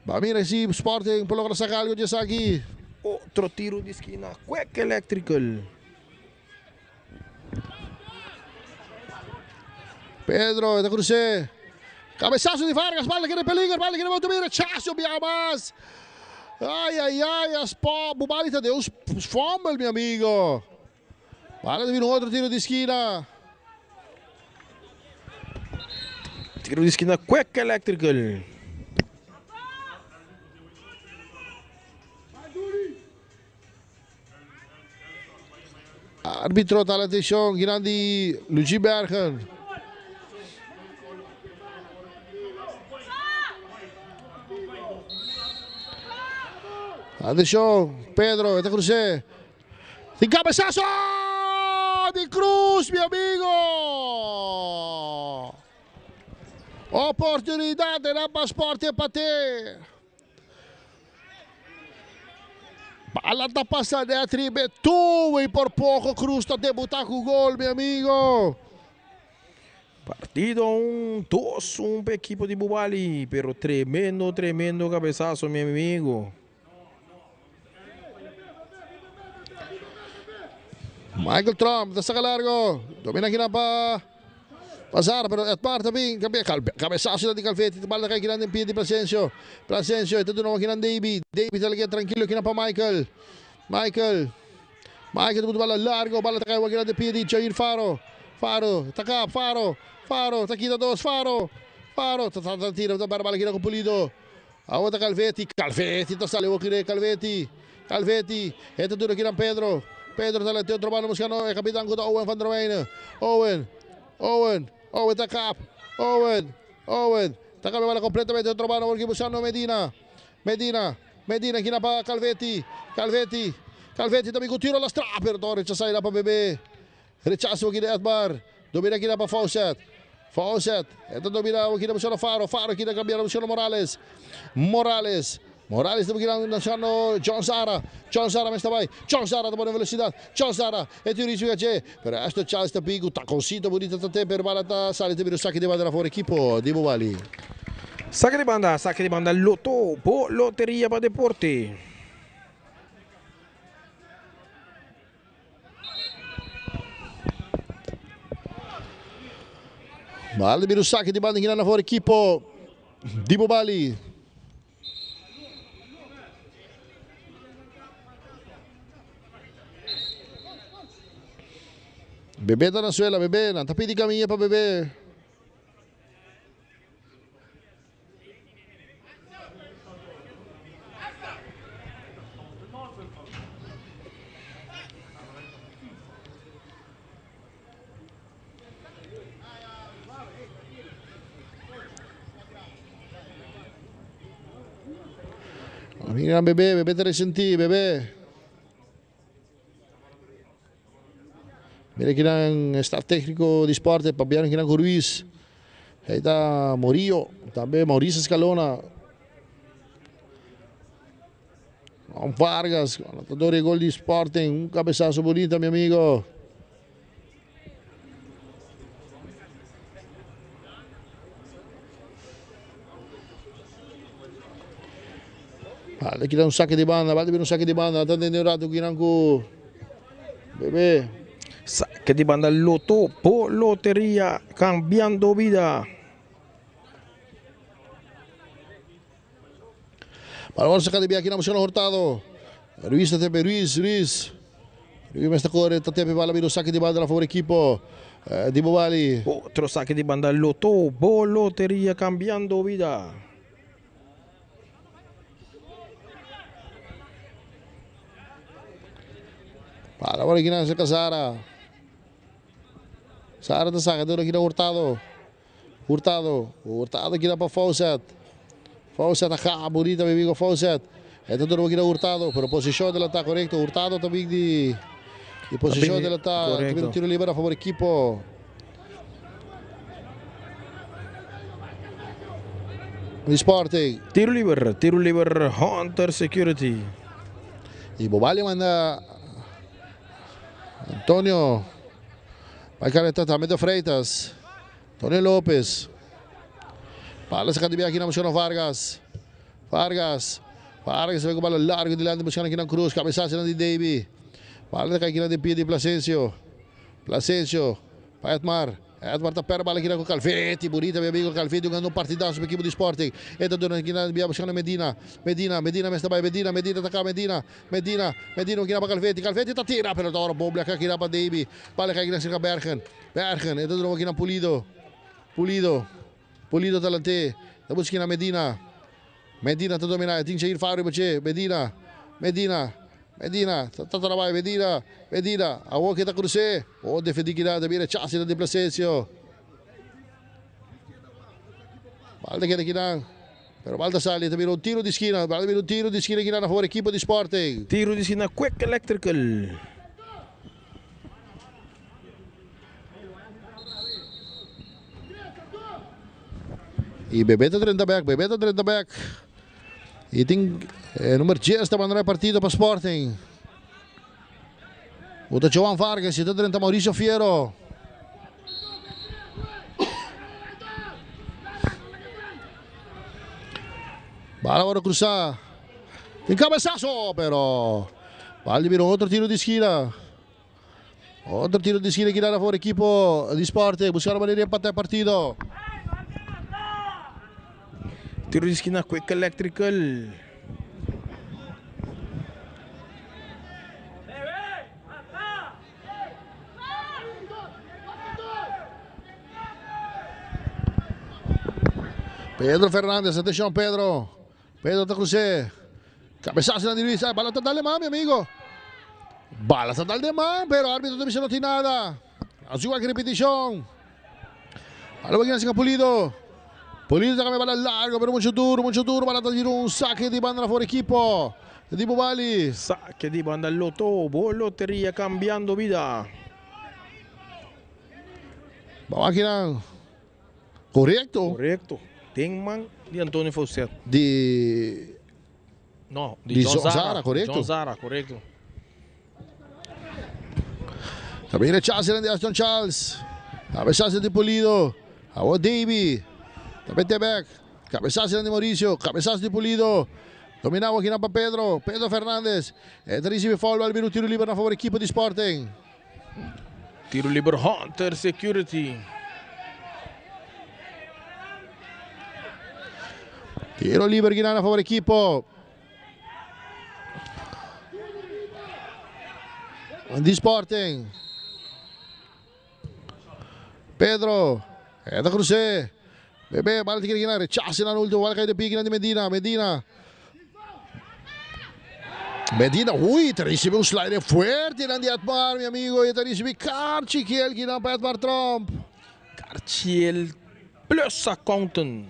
Vai vir esse Sporting, por logo sacar algo de aqui. Outro tiro de esquina, Quick Electrical. Pedro, da cruce. Cabeçaço de Vargas, bala que peligro, bala que não vai tomar, Chacho Biamas. Ai, as Bubali tá Deus fumble, meu amigo. Bala de vir outro tiro de esquina. Tiro de esquina, Quick Electrical. Arbitro talentation, ginandi Luigi Bergen. Atención, Pedro, esta cruce. Sin cabezazo de Cruz, mi amigo. Oportunidade na Passport Empate. Bala tá passando a tribetou e por pouco Cruz tá debutar com o gol, meu amigo. Partido 2-1 para equipo de Bubali, pero tremendo cabezazo, meu amigo. Michael Trump, dessa largo. Domina aqui na Pasar, pero Edmar também. Cabeçaço de Calvetti. Bala kay kinang pia di Plasencio. Plasencio, ito doon naman kinang Davey. Davey talaga tranquilo kinang pa Michael. Michael ito bala largo. Bala kay wag kinang pia di Jair Faro. Faro, taka, Faro. Takita dos, Faro. Tira, bala kinang Pulido. Awat Calvetti. Calvetti, ito sali wag kinang Calvetti. Ito doon kinang Pedro. Pedro talenteo trabalho muscano é capitão com Owen van der Weyne. Owen tá cap. Owen tá cabelo completamente o trabalho porque buscando Medina aqui na pa Calvetti também com tiro alla strada per Doric sai lá para bebê. Rechazo aqui de Edmar. Domina aqui na pa Fawcett. Então domina aqui na buscando Faro aqui na cambiar buscando Morales também lançando John Zara mas está bem. John Zara tá boa velocidade. John Zara é turismo que pero esta Charles tá pico tá consito bonito tá per bala tá sale te viro saque de banda fora equipo di Bubali. Saque de banda Loto, loteria para deporte. Vale viro saque de banda aqui na fora equipo di Bubali. Bebê tá na suela, bebê, não tá pedindo caminho para bebê. Mira, bebê te ressentir, bebê. Mira aqui no staff técnico de esporte, Papiano aqui na Ruiz. Aí está Morillo, também Maurício Escalona. Vargas, anotador de gol de Sporting, cabeçaço bonito, meu amigo. Aqui dá saque de banda, tá entendendo aqui com bebê. Saque de banda Loto, loteria, cambiando vida. Para vamos sacar de aqui na Luciano Hurtado. Ruiz está correndo, tá tempo para vir o saque de banda na favor equipo de Bubali. Outro saque de banda Loto, loteria, cambiando vida. Para agora aqui na Sara. Sara tá sacando aqui na Hurtado aqui na para Fawcett acá, bonita meu amigo Fawcett. É tudo aqui na Hurtado, pero posição dela tá correto. Hurtado também de posição dela tá, também tiro livre a favor equipo. Sporting. Tiro livre, Hunter Security. E Bubali manda Antônio. Vai tratamento Freitas. Antônio Lopes. Bala sa kadibia aqui na buscando Vargas, vai com bala largo de lado buscando aqui na Cruz. Cabeçaço de Davey. Bala aqui na de pia de Plasencio. Vai Edmar tá perto, bala aqui com Calvetti. Bonita, meu amigo Calvetti, jogando um partidaço para a equipe do Sporting. Então, aqui na buscando Medina, mas está bem, Medina, tá cá, Medina, aqui na Calvetti. Calvetti tá tira, pero agora bola aqui na para Davey. Bala aqui na Bergen. Então, aqui na Pulido talante. Tapos aqui na Medina tá dominando. Tinha Jair Faro, Medina Medina, tatarabay, Medina, awak kita cruce. Oh, defendi kita, tabira chance na di Plasencia. Balda kita kinang. Pero Balda sali, tabira un tiro di esquina, tabira un tiro di esquina kinang na favor equipo di Sporting. Tiro di esquina, Quick Electrical. E Bebeto 30 back. Iting número 10 está mandando partido para Sporting. Uta João Vargas, e 30 Maurício Fiero. Bala agora cruzar. Tem cabeçaço, pero Valde virou outro tiro de esquina. Outro tiro de esquina que dá para o equipo de Sporting. Buscar a maneira de empatar o partido. Tiro di esquina, Quick Electrical. Pedro Fernandes, atenção Pedro. Pedro está cruzando. Cabeçazo na direita. Bala está alemã, meu amigo. Bala está alemã, pero o árbitro também não tem nada. Azul que repetição. Algo que não Pulido. Pulido também bala largo, pero muito duro. Bala está tirando saque de banda for equipo di Bubali. Saque di banda Lotto, Loteria cambiando vida. Máquina. Correto. Tem man di Antonio Fawcett. Di John Zara, correto? John Zara, correto. Também rechaza de Aston Charles. Cabeçazo de Pulido. Agora Davy. Também Tebec. Cabeçazo de Mauricio. Cabeçazo de Pulido. Dominava aqui para Pedro. Pedro Fernandes. Recibe foul, vai vir o tiro livre na favor da equipe de Sporting. Tiro livre Hunter Security. Tiro livre aqui na favor da equipe de Sporting. Pedro. Da Cruze. Bebé, bala tinggi na rechaza na último. Bala kayo de pique na di Medina. Ui, te recibe un slider fuerte na di Atmar, mi amigo. E te recibe Carchiel aqui na Atmar Trump. Carchiel plus accountant.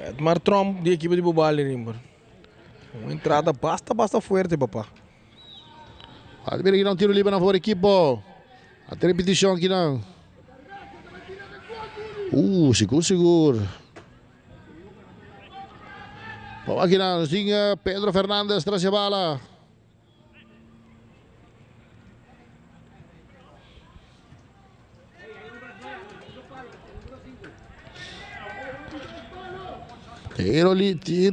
Atmar Trump di equipe di Bubali rimmer. Uma entrada basta forte, papá. Admira aqui não tiro livre na favor da equipe. Até repetição aqui não. Seguro. Vamos aqui não. Tinha Pedro Fernandes traz a bala. Tiro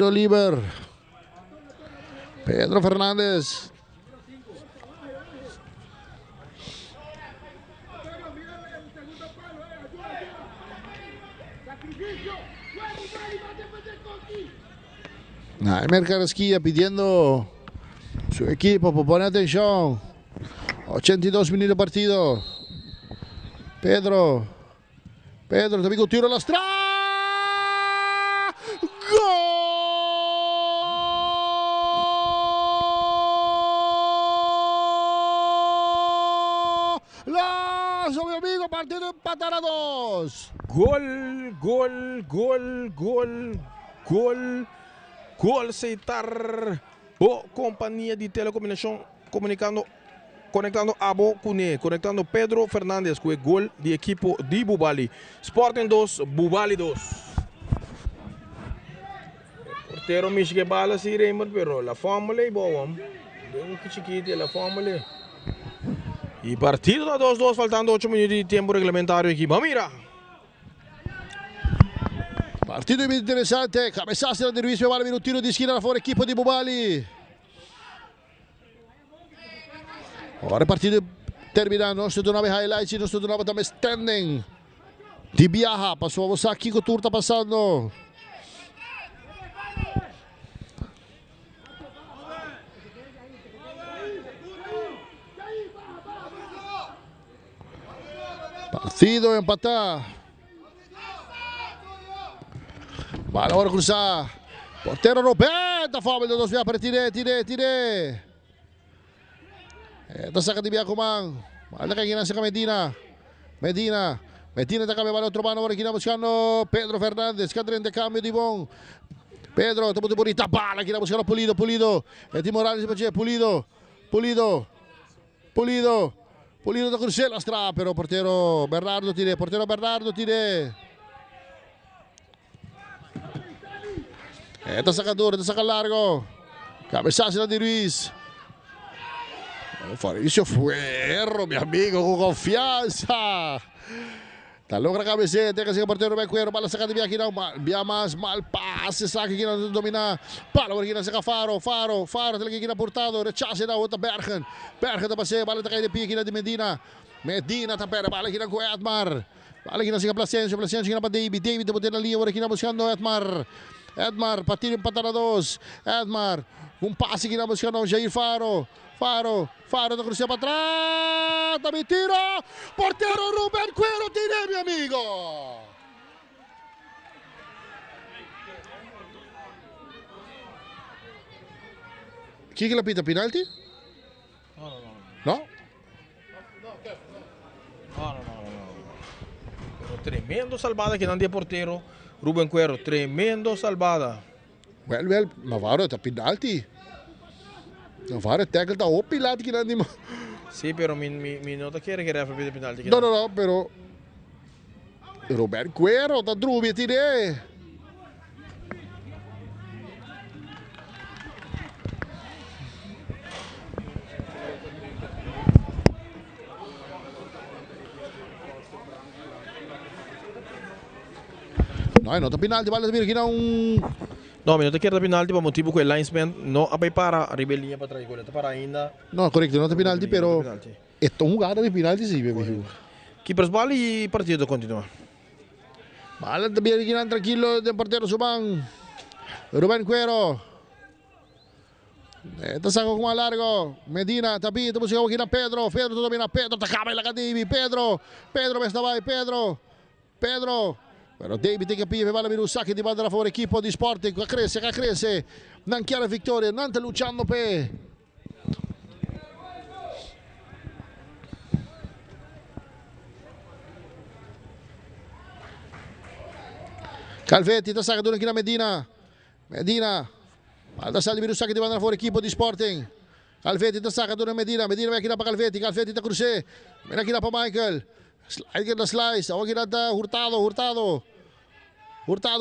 livre. Pedro Fernandes. Naimer Carrasquilla pidiendo su equipo por poner atención. 82 minutos de partido. Pedro, también un tiro a las ¡Gol! ¡Lazo, mi amigo! Partido empatar a 2. Gol aceitar o companhia de telecomunicação conectando Abo Cune, conectando Pedro Fernandes com o gol de equipo de Bubali. Sporting 2, Bubali 2. Portero Michigan bala si Raymond, pero la fórmula é boa. Bem chiquita la fórmula. E partido da 2-2, faltando 8 minutos de tempo regulamentário aqui. Mira! Partido muy interesante, cabezazo de Ruiz, vale un tiro de esquina a favor del equipo de Bubali. Ahora el partido termina, nosotros donamos highlights y nosotros donamos también standing. De viaja, pasó a aqui que tour está pasando. Partido empatado. Bala agora cruzar. Portero Roberto, foul do dos via para tire. Ito sa katibia kumang. Malaki ang ginasa ka Medina. Medina da cambio, vale otro mano, ahora gira buscando Pedro Fernández, que de cambio de Bon. Pedro, te bonita bala, gira buscando Pulido. Eti Morales, Pulido da Crucel, astra, pero portero Bernardo tire. Ito saca largo. Cabezazo de Ruiz. Fabricio Fuerro, mi amigo, con confianza. Logra cabecete, kasi ang portero may Cuero, bala sa kanibia, Biamas, mal passe, sa akin domina, bala wala sa Faro, talaga kinapurtado, rechace na, uta Bergen na pase, bala na kayo ni Pia, di Medina tapera, bala kinang ko Edmar, bala kinang sa Plasencio kinang pa David na putin na liya, wala kinang buscando Edmar, pati yung patarados, Edmar, kung pasi kinang buscando, Jair Faro da cruzia para atrás, também tiro, portero Ruben Cuero, tire, mi amigo. Chi la pita, penalti? No? Tremendo salvada que não de portero Ruben Cuero, tremendo salvada. Well, ma varo, tá penalti. Navarro tackle tá o pilato que não anima. Sì, però mi nota che era che referee pide penalti. No, però Roberto Cuero tá drubi tire. No, tá penalti, vale saber que não. No, mi nota che era penalti per motivo che il linesman no abai para ribellinha para trás, goleta para ainda. No, corretto, non è penalti, però è un jugada di penalti sì, baby. Chi per sbagli il partito continua. Bala también aquí tranquilo del portero Subán. Rubén Cuero. Ito saco kuma largo. Medina, tapi ito busca aqui na Pedro. Pedro domina Pedro, takama la David. Pedro besta vai, Pedro. Pero David tem que pive, vale vir o saque de banda a favor equipo di Sporting, che cresce, non chiara vittoria, Nante luciando per Calvetti, da saca aqui na Medina, da salve vir o saque de banda a favor equipo di Sporting, Calvetti da saca Medina vai aqui na para Calvetti da Cruze, vem aqui na para Michael. Slide na slice, awag kinata Hurtado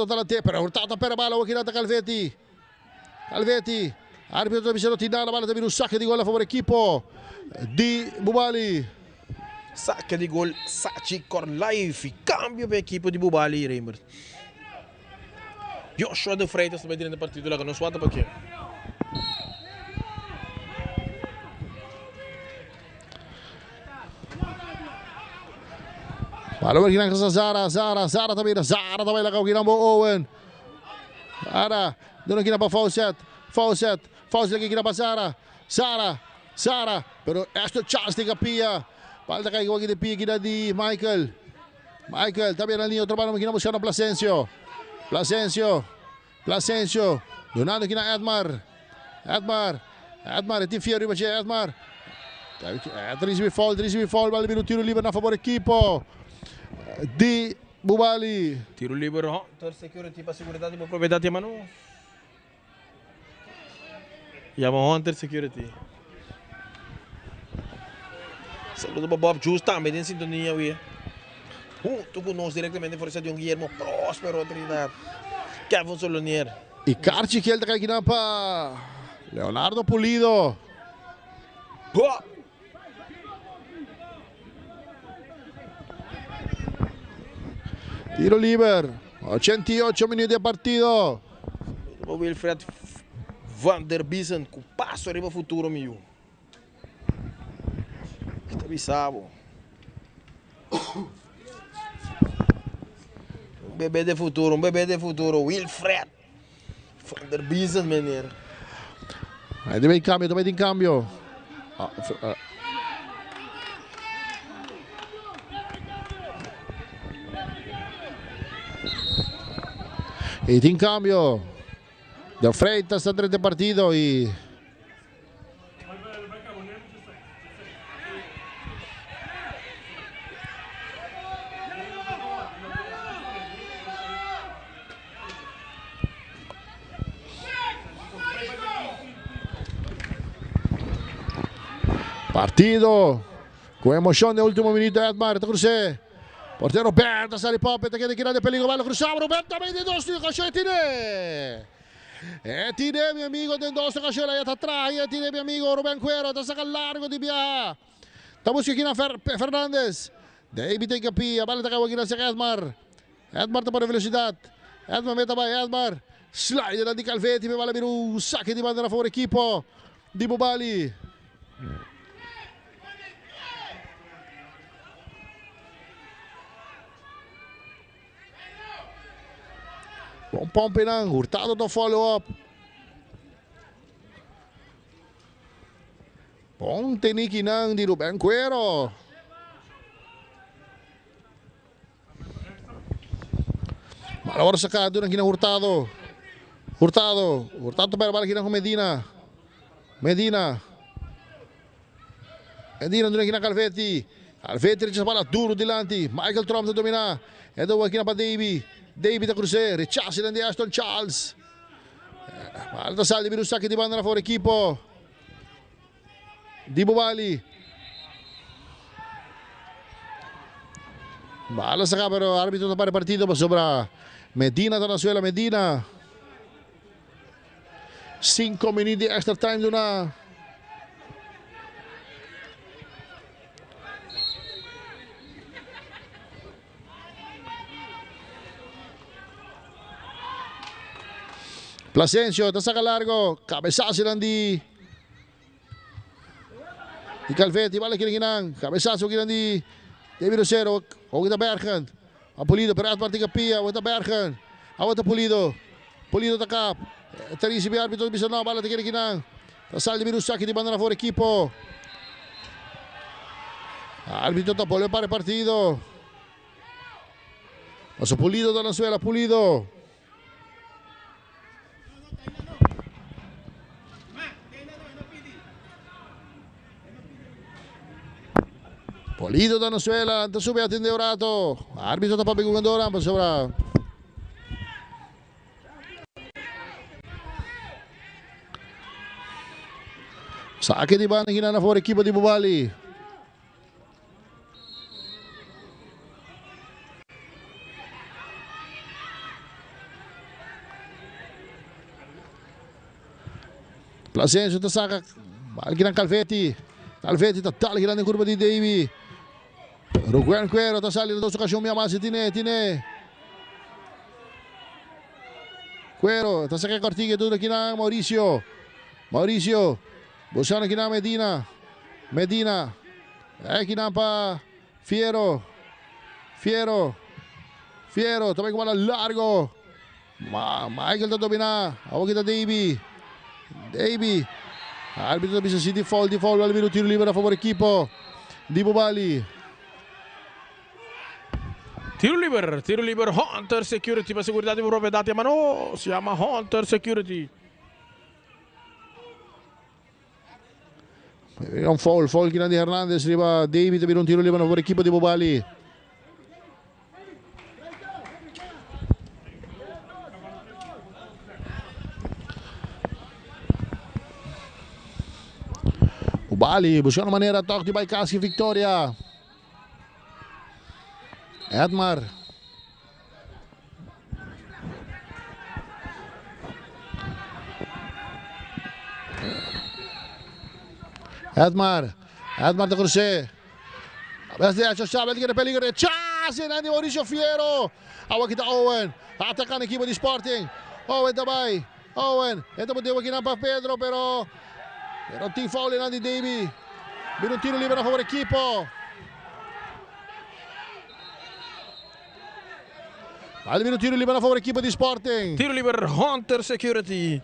talante, pero Hurtado per bala, awag kinata Calvetti, arbitro Vicino Tindana, bala também no saque de gol a favor equipo di Bubali. Saque di gol, Sachi Corlife, cambio per equipo di Bubali, Reimer. Joshua De Freitas também dentro do partido lá, que não suata para quê? Bala ginang sa Zara também lá com o ginang Owen. Zara, doon ginang pa Fawcett lagi ginang pa Zara, pero esto Charles de Capia. Palta kay wagi de Pia ginang di Michael, também na linha outro bala ginang buscando Plasencio. Donando ginang Edmar, ti fiori ba siya Edmar? Trisi fall, bala binu tiro livre na favor equipo di Bubali. Tiro libero, Hunter Security para seguridade e propriedade, mano. Chiamo Hunter Security. Saludo para Bob Juice, também em sintonia, ué. Junto conosco diretamente por essa de Guillermo Próspero, Trinidad. Kevin Solonier. E Carci que ele tá aqui na pa Leonardo Pulido. Boa. Tiro liber, 88 minuti di partito. Wilfred Van der Biesen com passo arriba futuro mio. Está bisavo. Um bebê de futuro, Wilfred Van der Biesen, meneer. Também em cambio. E in cambio De Freitas está 3 de partido y partido con emoción de último minuto. Edmar, cruce. Portero Roberto, sale Poppet, que quiere de peligro, ballo cruzado, Roberto também de dois, cachorro, Tine. Tine, meu amigo, de dois, cachorro, aí tá atrás, Tine, meu amigo, Rubén Cuero, tá sacando largo de Bia. Tá buscando aqui na Fernandes. David tem que pia, bala tá aqui na Edmar. Edmar tá para velocidade. Edmar meta vai, Edmar. Slide da di Calvetti, bala vir um saque de banda na favor equipo di Bubali. Bom pompe ng Hurtado do follow-up. Bom tiniki ng di Rubén Cuero. Malawar sakado ng Hurtado. Hurtado para balik ng Medina. Medina doon ng Calvetti. Calvetti rin sa pala, duro dilanti. Michael Trump na domina. Ito wag pa David Cruzé, rechace lang di Aston Charles. Malta saldi binusak di banda na for equipo di Bubali. Bala sa pero arbitro na para partido pa sobra. Medina ta na suela, Medina. 5 minutos de extra time doon na. Plasencio, tasaka largo, cabezazo lang di Calvetti, balik kinang cabezazo lang di David Rosero, o kita Bergen, ang Pulido, pero at parting kapia, o kita Bergen, awat na Pulido takap, tarisi bi arbitro bisa na bala kinang, tasal di Minusaki di banda na for equipo, arbitro tapole para partido, paso Pulido da Venezuela, Pulido. Pulido da Venezuela, antes sube a atender Orato. Árbitro está para pegar pa sobra. Saque di banda na for equipo di Bubali. Plasencio ta saka. Balik ng Calvetti. Calvetti tatali lang ng kurba di Davy. Rubén Cuero está saliendo dos ocasiones más y tiene Cuero está sacando cortiga todo aquí na Mauricio buscando aquí na Medina aquí na pa Fiero também com bola largo Michael está dominando agora kita Davy árbitro bisa si di foul al minuto tiro libero a favore equipo di Bubali. Tiro libero, Hunter Security per seguridad di proprietà, ma no, si chiama Hunter Security. È un foul che di Hernandez, arriva David per un tiro libero per l'equipo di Bubali. Bubali buscando maneira toque de Baikowski, Victoria. Edmar da Cruzé. A de Chave, ele quer peligro, chance de Mauricio Fiero. Agora kita Owen, atacando a equipe de Sporting. Owen também. Então bateu aqui na para Pedro, pero tem foul na de Davy. Vira um tiro livre a favor equipo. Almeno tiro libero a favore equipo di Sporting. Tiro libero Hunter Security.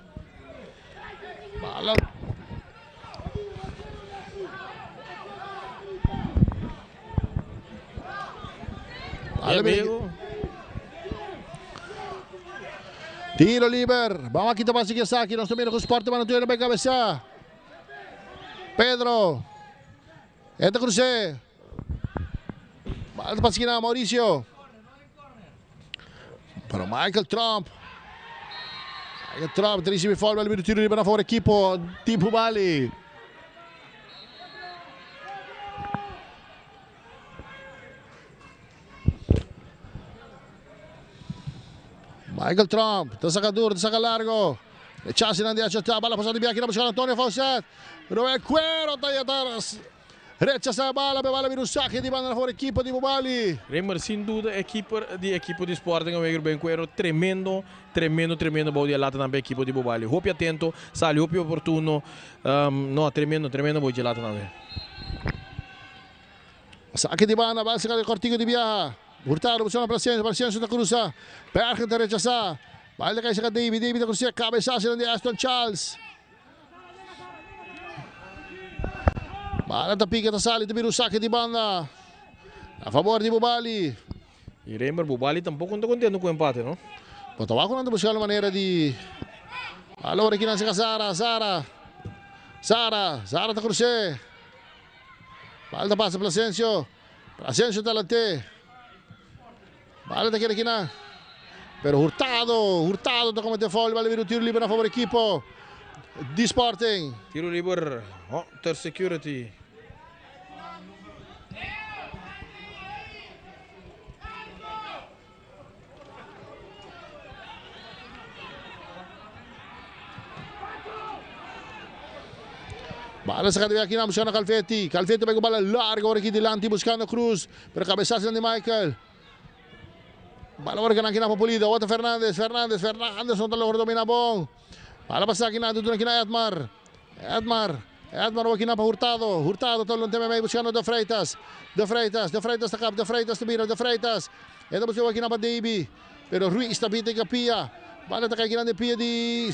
Palla. Tiro liber. Vamos aqui para Kiyosaki. Nós também com o Sport, mas não tem bem cabeça. Pedro. Entra Cruze. Bala para esquina, Mauricio. Para Michael Trump. Michael Trump, 13 falta, ele tiro liber na favor equipo di Bubali. Michael Trump, tersaca duro, tersaca largo. Rechaza nanti acertar, bala passata di Bianchi, na buscando Antonio Fawcett. Roel Cuero, tagliataras. Rechaza a bala, bala vira um saque de banda na favor equipo di Bubali. Reimer, sem dúvida, equipo de Sporting, o Ben Cuero, tremendo bom dia lata na equipo di Bubali. Hopi atento, sale, hopi oportuno. No, tremendo bom dia lata na. Saque di banda, básica del Cortico di Biaha. Hurtado, buscando Placiencio da Cruza. Bergen te rechaza. Bala kay sa David da Cruza, cabeçazo de Aston Charles. Bala tapiga ta sali, te saque di banda. A favor di Bubali. E Reimer, Bubali tampouco está contento com o empate, não? Potawaco não buscando maneira de. Allora aqui na Sara ta Cruze. Bala passa Placiencio talante. Bala ta aqui na. Pero Hurtado tá cometendo falta, vale vir o tiro livre na favor equipo di Sporting. Tiro livre, ter security. Bala sa kadiwa aqui na buscando Calfetti vai com bala larga agora aqui delante buscando Cruz, pero cabeçazo de Michael. Bala agora aqui na Polido, outra Fernandes não tá logo domina bom. Bala passa aqui na Edmar aqui na Hurtado tá lonteme meio buscando De Freitas tá cap, De Freitas tira, De Freitas. Eta buscando aqui na Davy, pero Ruiz tá bita Pia. Bala tá aqui na de Pia di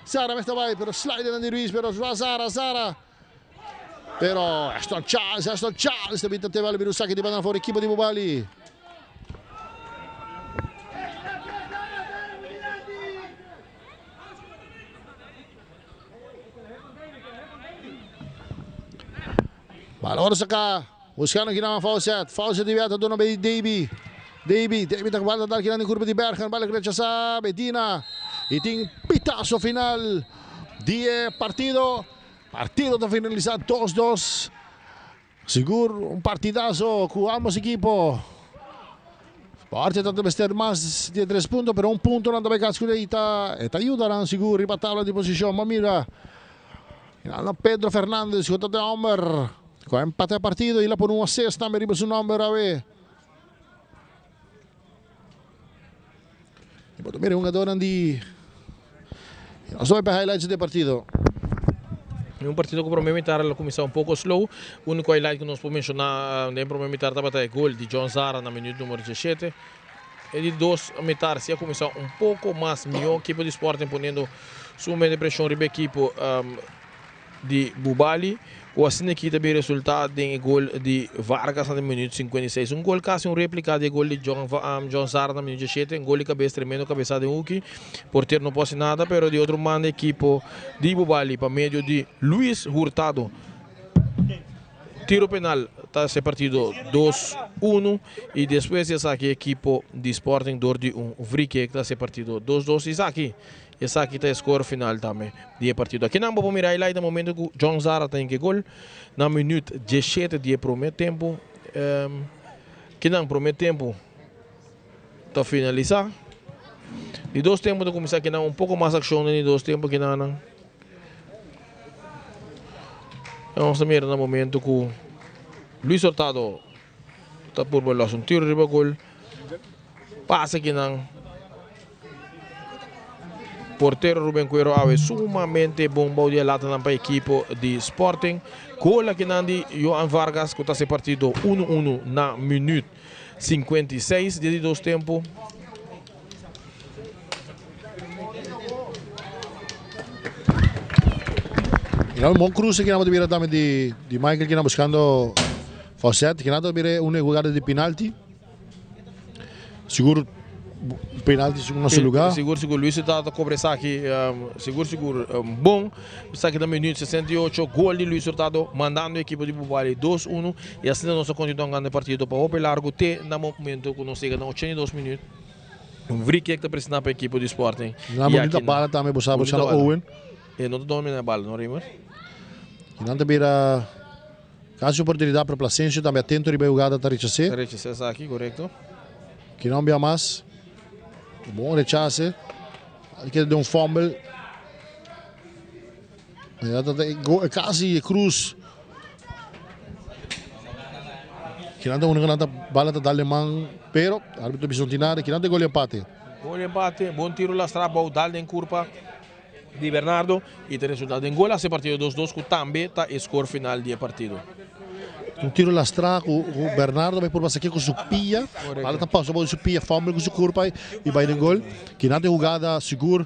Sara me está vai, pero slide na Ruiz, pero Sara. Pero Aston Charles tá bita te vale vir o saque de banda fora equipe di Bubali. Bala agora saca, buscando aqui na Fawcett diventa dono Davy tá com bala dar aqui na curva de Bergen, bala que rechaça Medina e tem pitaço final de partido tá finalizado 2-2, seguro partidazo com ambos equipos. Parte tanto per ter mais de 3 pontos, pero un punto non deve cascureita e aiuteranno sicuro riba tabla di posizione. Ma mira, Pedro Fernandes contra de Homer. Com empate a partido, ele por 1-6 também riba su number away. E poi mira un adorno di non so per highlights del partito. Um partido que provavelmente era começar um pouco slow. O único highlight que nós podemos mencionar nem provavelmente era o gol de John Zara na minuto número 17. E de 2 a metade se ia começar um pouco mais melhor. A equipe de Sporting ponendo suma de pressão riba equipe de Bubali. O assim aqui também resultado em gol de Vargas no minuto 56. Um gol quase réplica de gol de John Zara no minuto 17. Um gol de cabeça tremendo, cabeçada de Uki. Porteiro não pode nada, pero de outro mando equipe de Bubali para meio de Luis Hurtado. Tiro penal, está esse partido 2-1 e depois essa aqui equipe de Sporting dor de free kick, está esse partido 2-2 e essa aqui está o score final também de partido. Aqui não vou mirar lá no momento que John Zara tem que gol na minuto 17 de primeiro tempo. Que não primeiro tempo está finalizar. E 2 tempos de começar que não pouco mais ação de 2 tempos que não. Vamos mirar no momento que Luis Hurtado está por bolas um tiro de gol. Passa que não. Porteiro Ruben Cuero é sumamente bom balde lata para a equipe de Sporting. Gol aqui de Johan Vargas, que está se partido 1-1 na minuto 56 de 2 tempos. Un buon cruce che abbiamo di também di Michael che sta buscando Fawcett, che ha dato una jugada di penalti. Sicuro penalti no nosso lugar. Seguro, Luiz está a cobrar aqui, seguro, bom. Está aqui no minuto 68, gol de Luiz Hurtado, mandando a equipe de Bubali 2-1. E assim nós continuamos ganhando o partido para o largo, até no momento que nós chegamos a 82 minutos. Vri que está pressionando para a equipe de Sporting. Na bonita bala também, você sabe, Owen. Não domina a bala, não, Reimer? E não também caso oportunidade para o Placencio, também atento a jogada da rechace. Rechace está aqui, correto. Que não via mais. Bom rechace. Aqui deu fumble. Quase cruz. Que não tem uma bala da alemão, pero árbitro bisontinado, que não tem gol empate. Gol empate, bom tiro lá strada, o Dal em curva de Bernardo e tem resultado em gol. Esse partido 2-2 que também está o score final do partido. Um tiro lá strada com o Bernardo, vai por passar aqui com o Supia. Ela está pausando o Supia, fumble com o curva e vai em gol. Que não tem jogada seguro.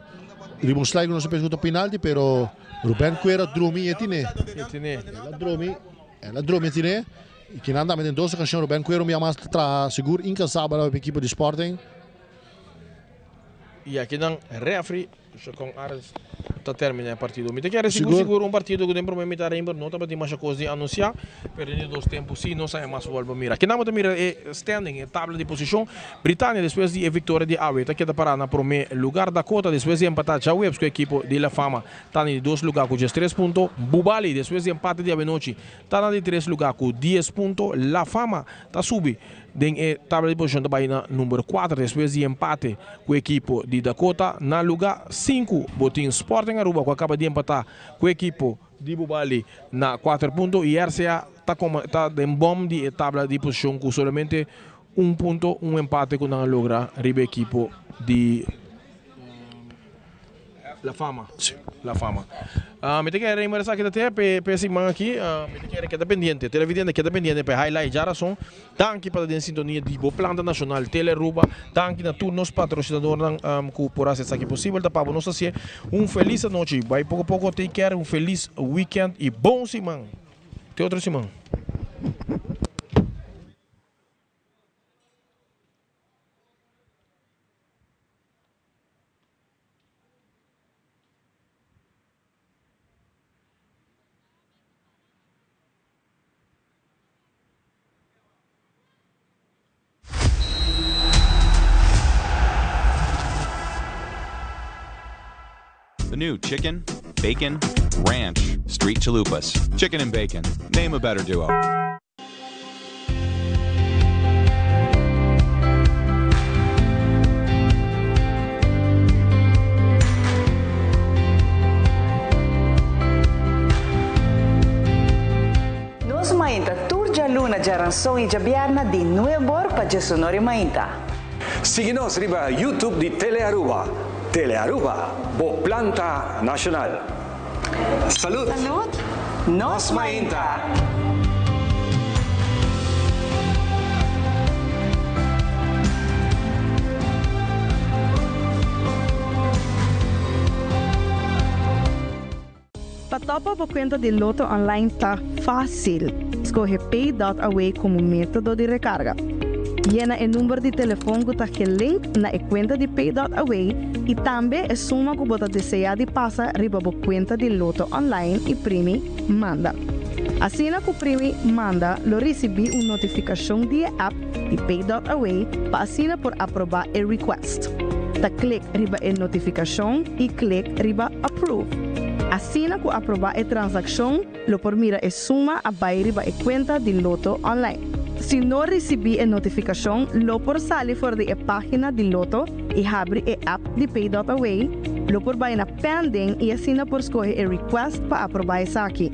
Demonstrar que não se pergunta penalti, pero Ruben Cuera dromi e tine. Ela dromi e tine. E que não também tem 12 canções, Ruben Cuero me mais seguro, incansável para a equipe de Sporting. E aqui não, refri, com Ares, está terminando o partido. Me quer seguro partido que tem problema de Reimer, não está mais coisa de anunciar, perdendo 2 tempos, sim, não sai mais volta mira. Aqui não mira standing, tabla de posição, Britânia depois de vitória de Awe, está aqui da parada para o lugar da cota, depois de empatar já o com a equipe de La Fama, está em 2 lugares com 3 pontos, Bubali depois de empate de Avenochi, está em 3 lugares com 10 pontos, La Fama está subindo. Den tabla de posição também na número 4, depois de empate com a equipe de Dakota, na lugar 5, botin Sporting Aruba, que acaba de empatar com a equipe de Bubali na 4 pontos, e RCA está em bom de tabla de posição com somente 1 ponto, um empate que não logra a equipe de La Fama. Sim. La Fama. Me te quero lembrar aqui até para esse man aqui, me te quero que está pendente, televidente que está pendente para highlight já razão, tanque para a sintonia de Planta Nacional Teleruba, tanque na turnos patrocinador que por acesso aqui possível, da para nós assim, feliz noite, vai pouco a pouco take care, feliz weekend e bom semana. Tem outro semana. The new chicken, bacon, ranch, street chalupas. Chicken and bacon. Name a better duo. Nos mainta turja luna jaranção e jabiarna de nuevor para Sonori mainta. Siga-nos riba YouTube de Telearuba. Telearuba, Bo Planta Nacional. Salud! Salud! Nos mainta! Patopa por conta de Loto Online está fácil. Escolhe Pay.Away como método de recarga. Llena o número de telefone que está link na conta de Pay.Away e também a suma que você deseja de passar riba a conta de Loto Online e primi manda. Assim que o primi manda, lo recebi uma notificação de app de Pay.Away para assinar por aprovar o request. Da clique riba a notificação e clique riba approve. Assim que aprovar a transação, lo por mira a suma a vai riba a conta de Loto Online. Se não recebi a notificação, lo por sair fora da página de Loto e abre a app de Pay.Away, lo por vai na pending e assina por escolher a request para aprovar essa aqui.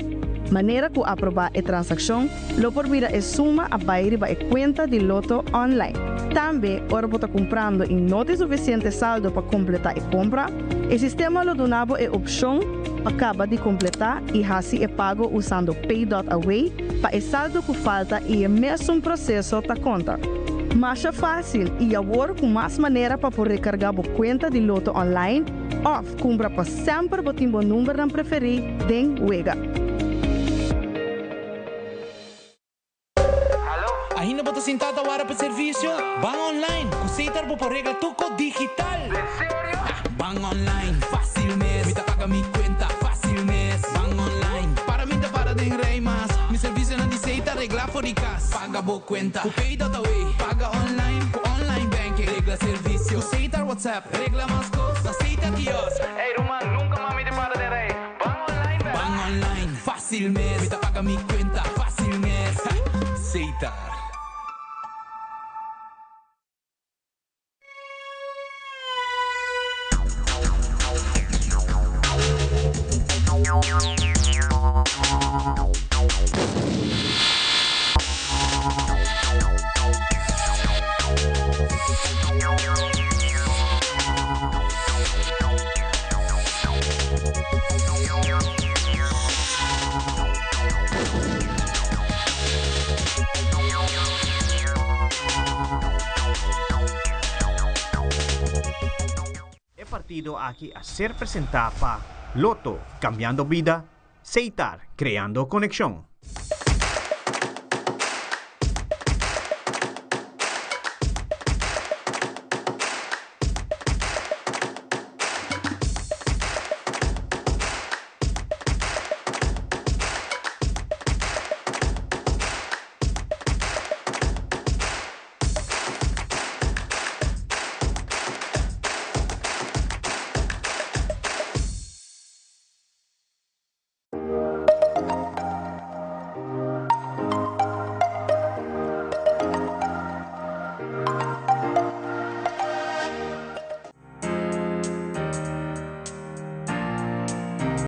Maneira que aprovar a transação, lo por mira a suma a vai riba a conta de Loto Online. Também, ora você comprando e não tem suficiente saldo para completar a compra, o sistema lo donava a opção acaba de completar e assim é pago usando Pay.Away para o saldo que falta e o mesmo processo da conta. Mais fácil e agora com mais maneira para poder recargar a conta de Loto Online ou compra para sempre o timbo número não preferir den Wega. Ainda bota sentada a hora para serviço? Vá online, com aceitar por regla tuco digital. ¿En serio? Van online, fácil mes. Me paga mi cuenta, fácil mes. Van online, para mí te para de rey más. Mi servicio no diceita, regla for the cash. Paga bo cuenta, ku pay.away. Paga online, ku online banking. Regla servicio, aceitar WhatsApp. Regla más cosas, aceita kios. Hey Roman, nunca mami te para de rey. Van online, fácil mes. Me paga mi cuenta, fácil mes. Aceitar. He partido aquí a ser presentada para Loto, cambiando vida, Aceitar, creando conexión.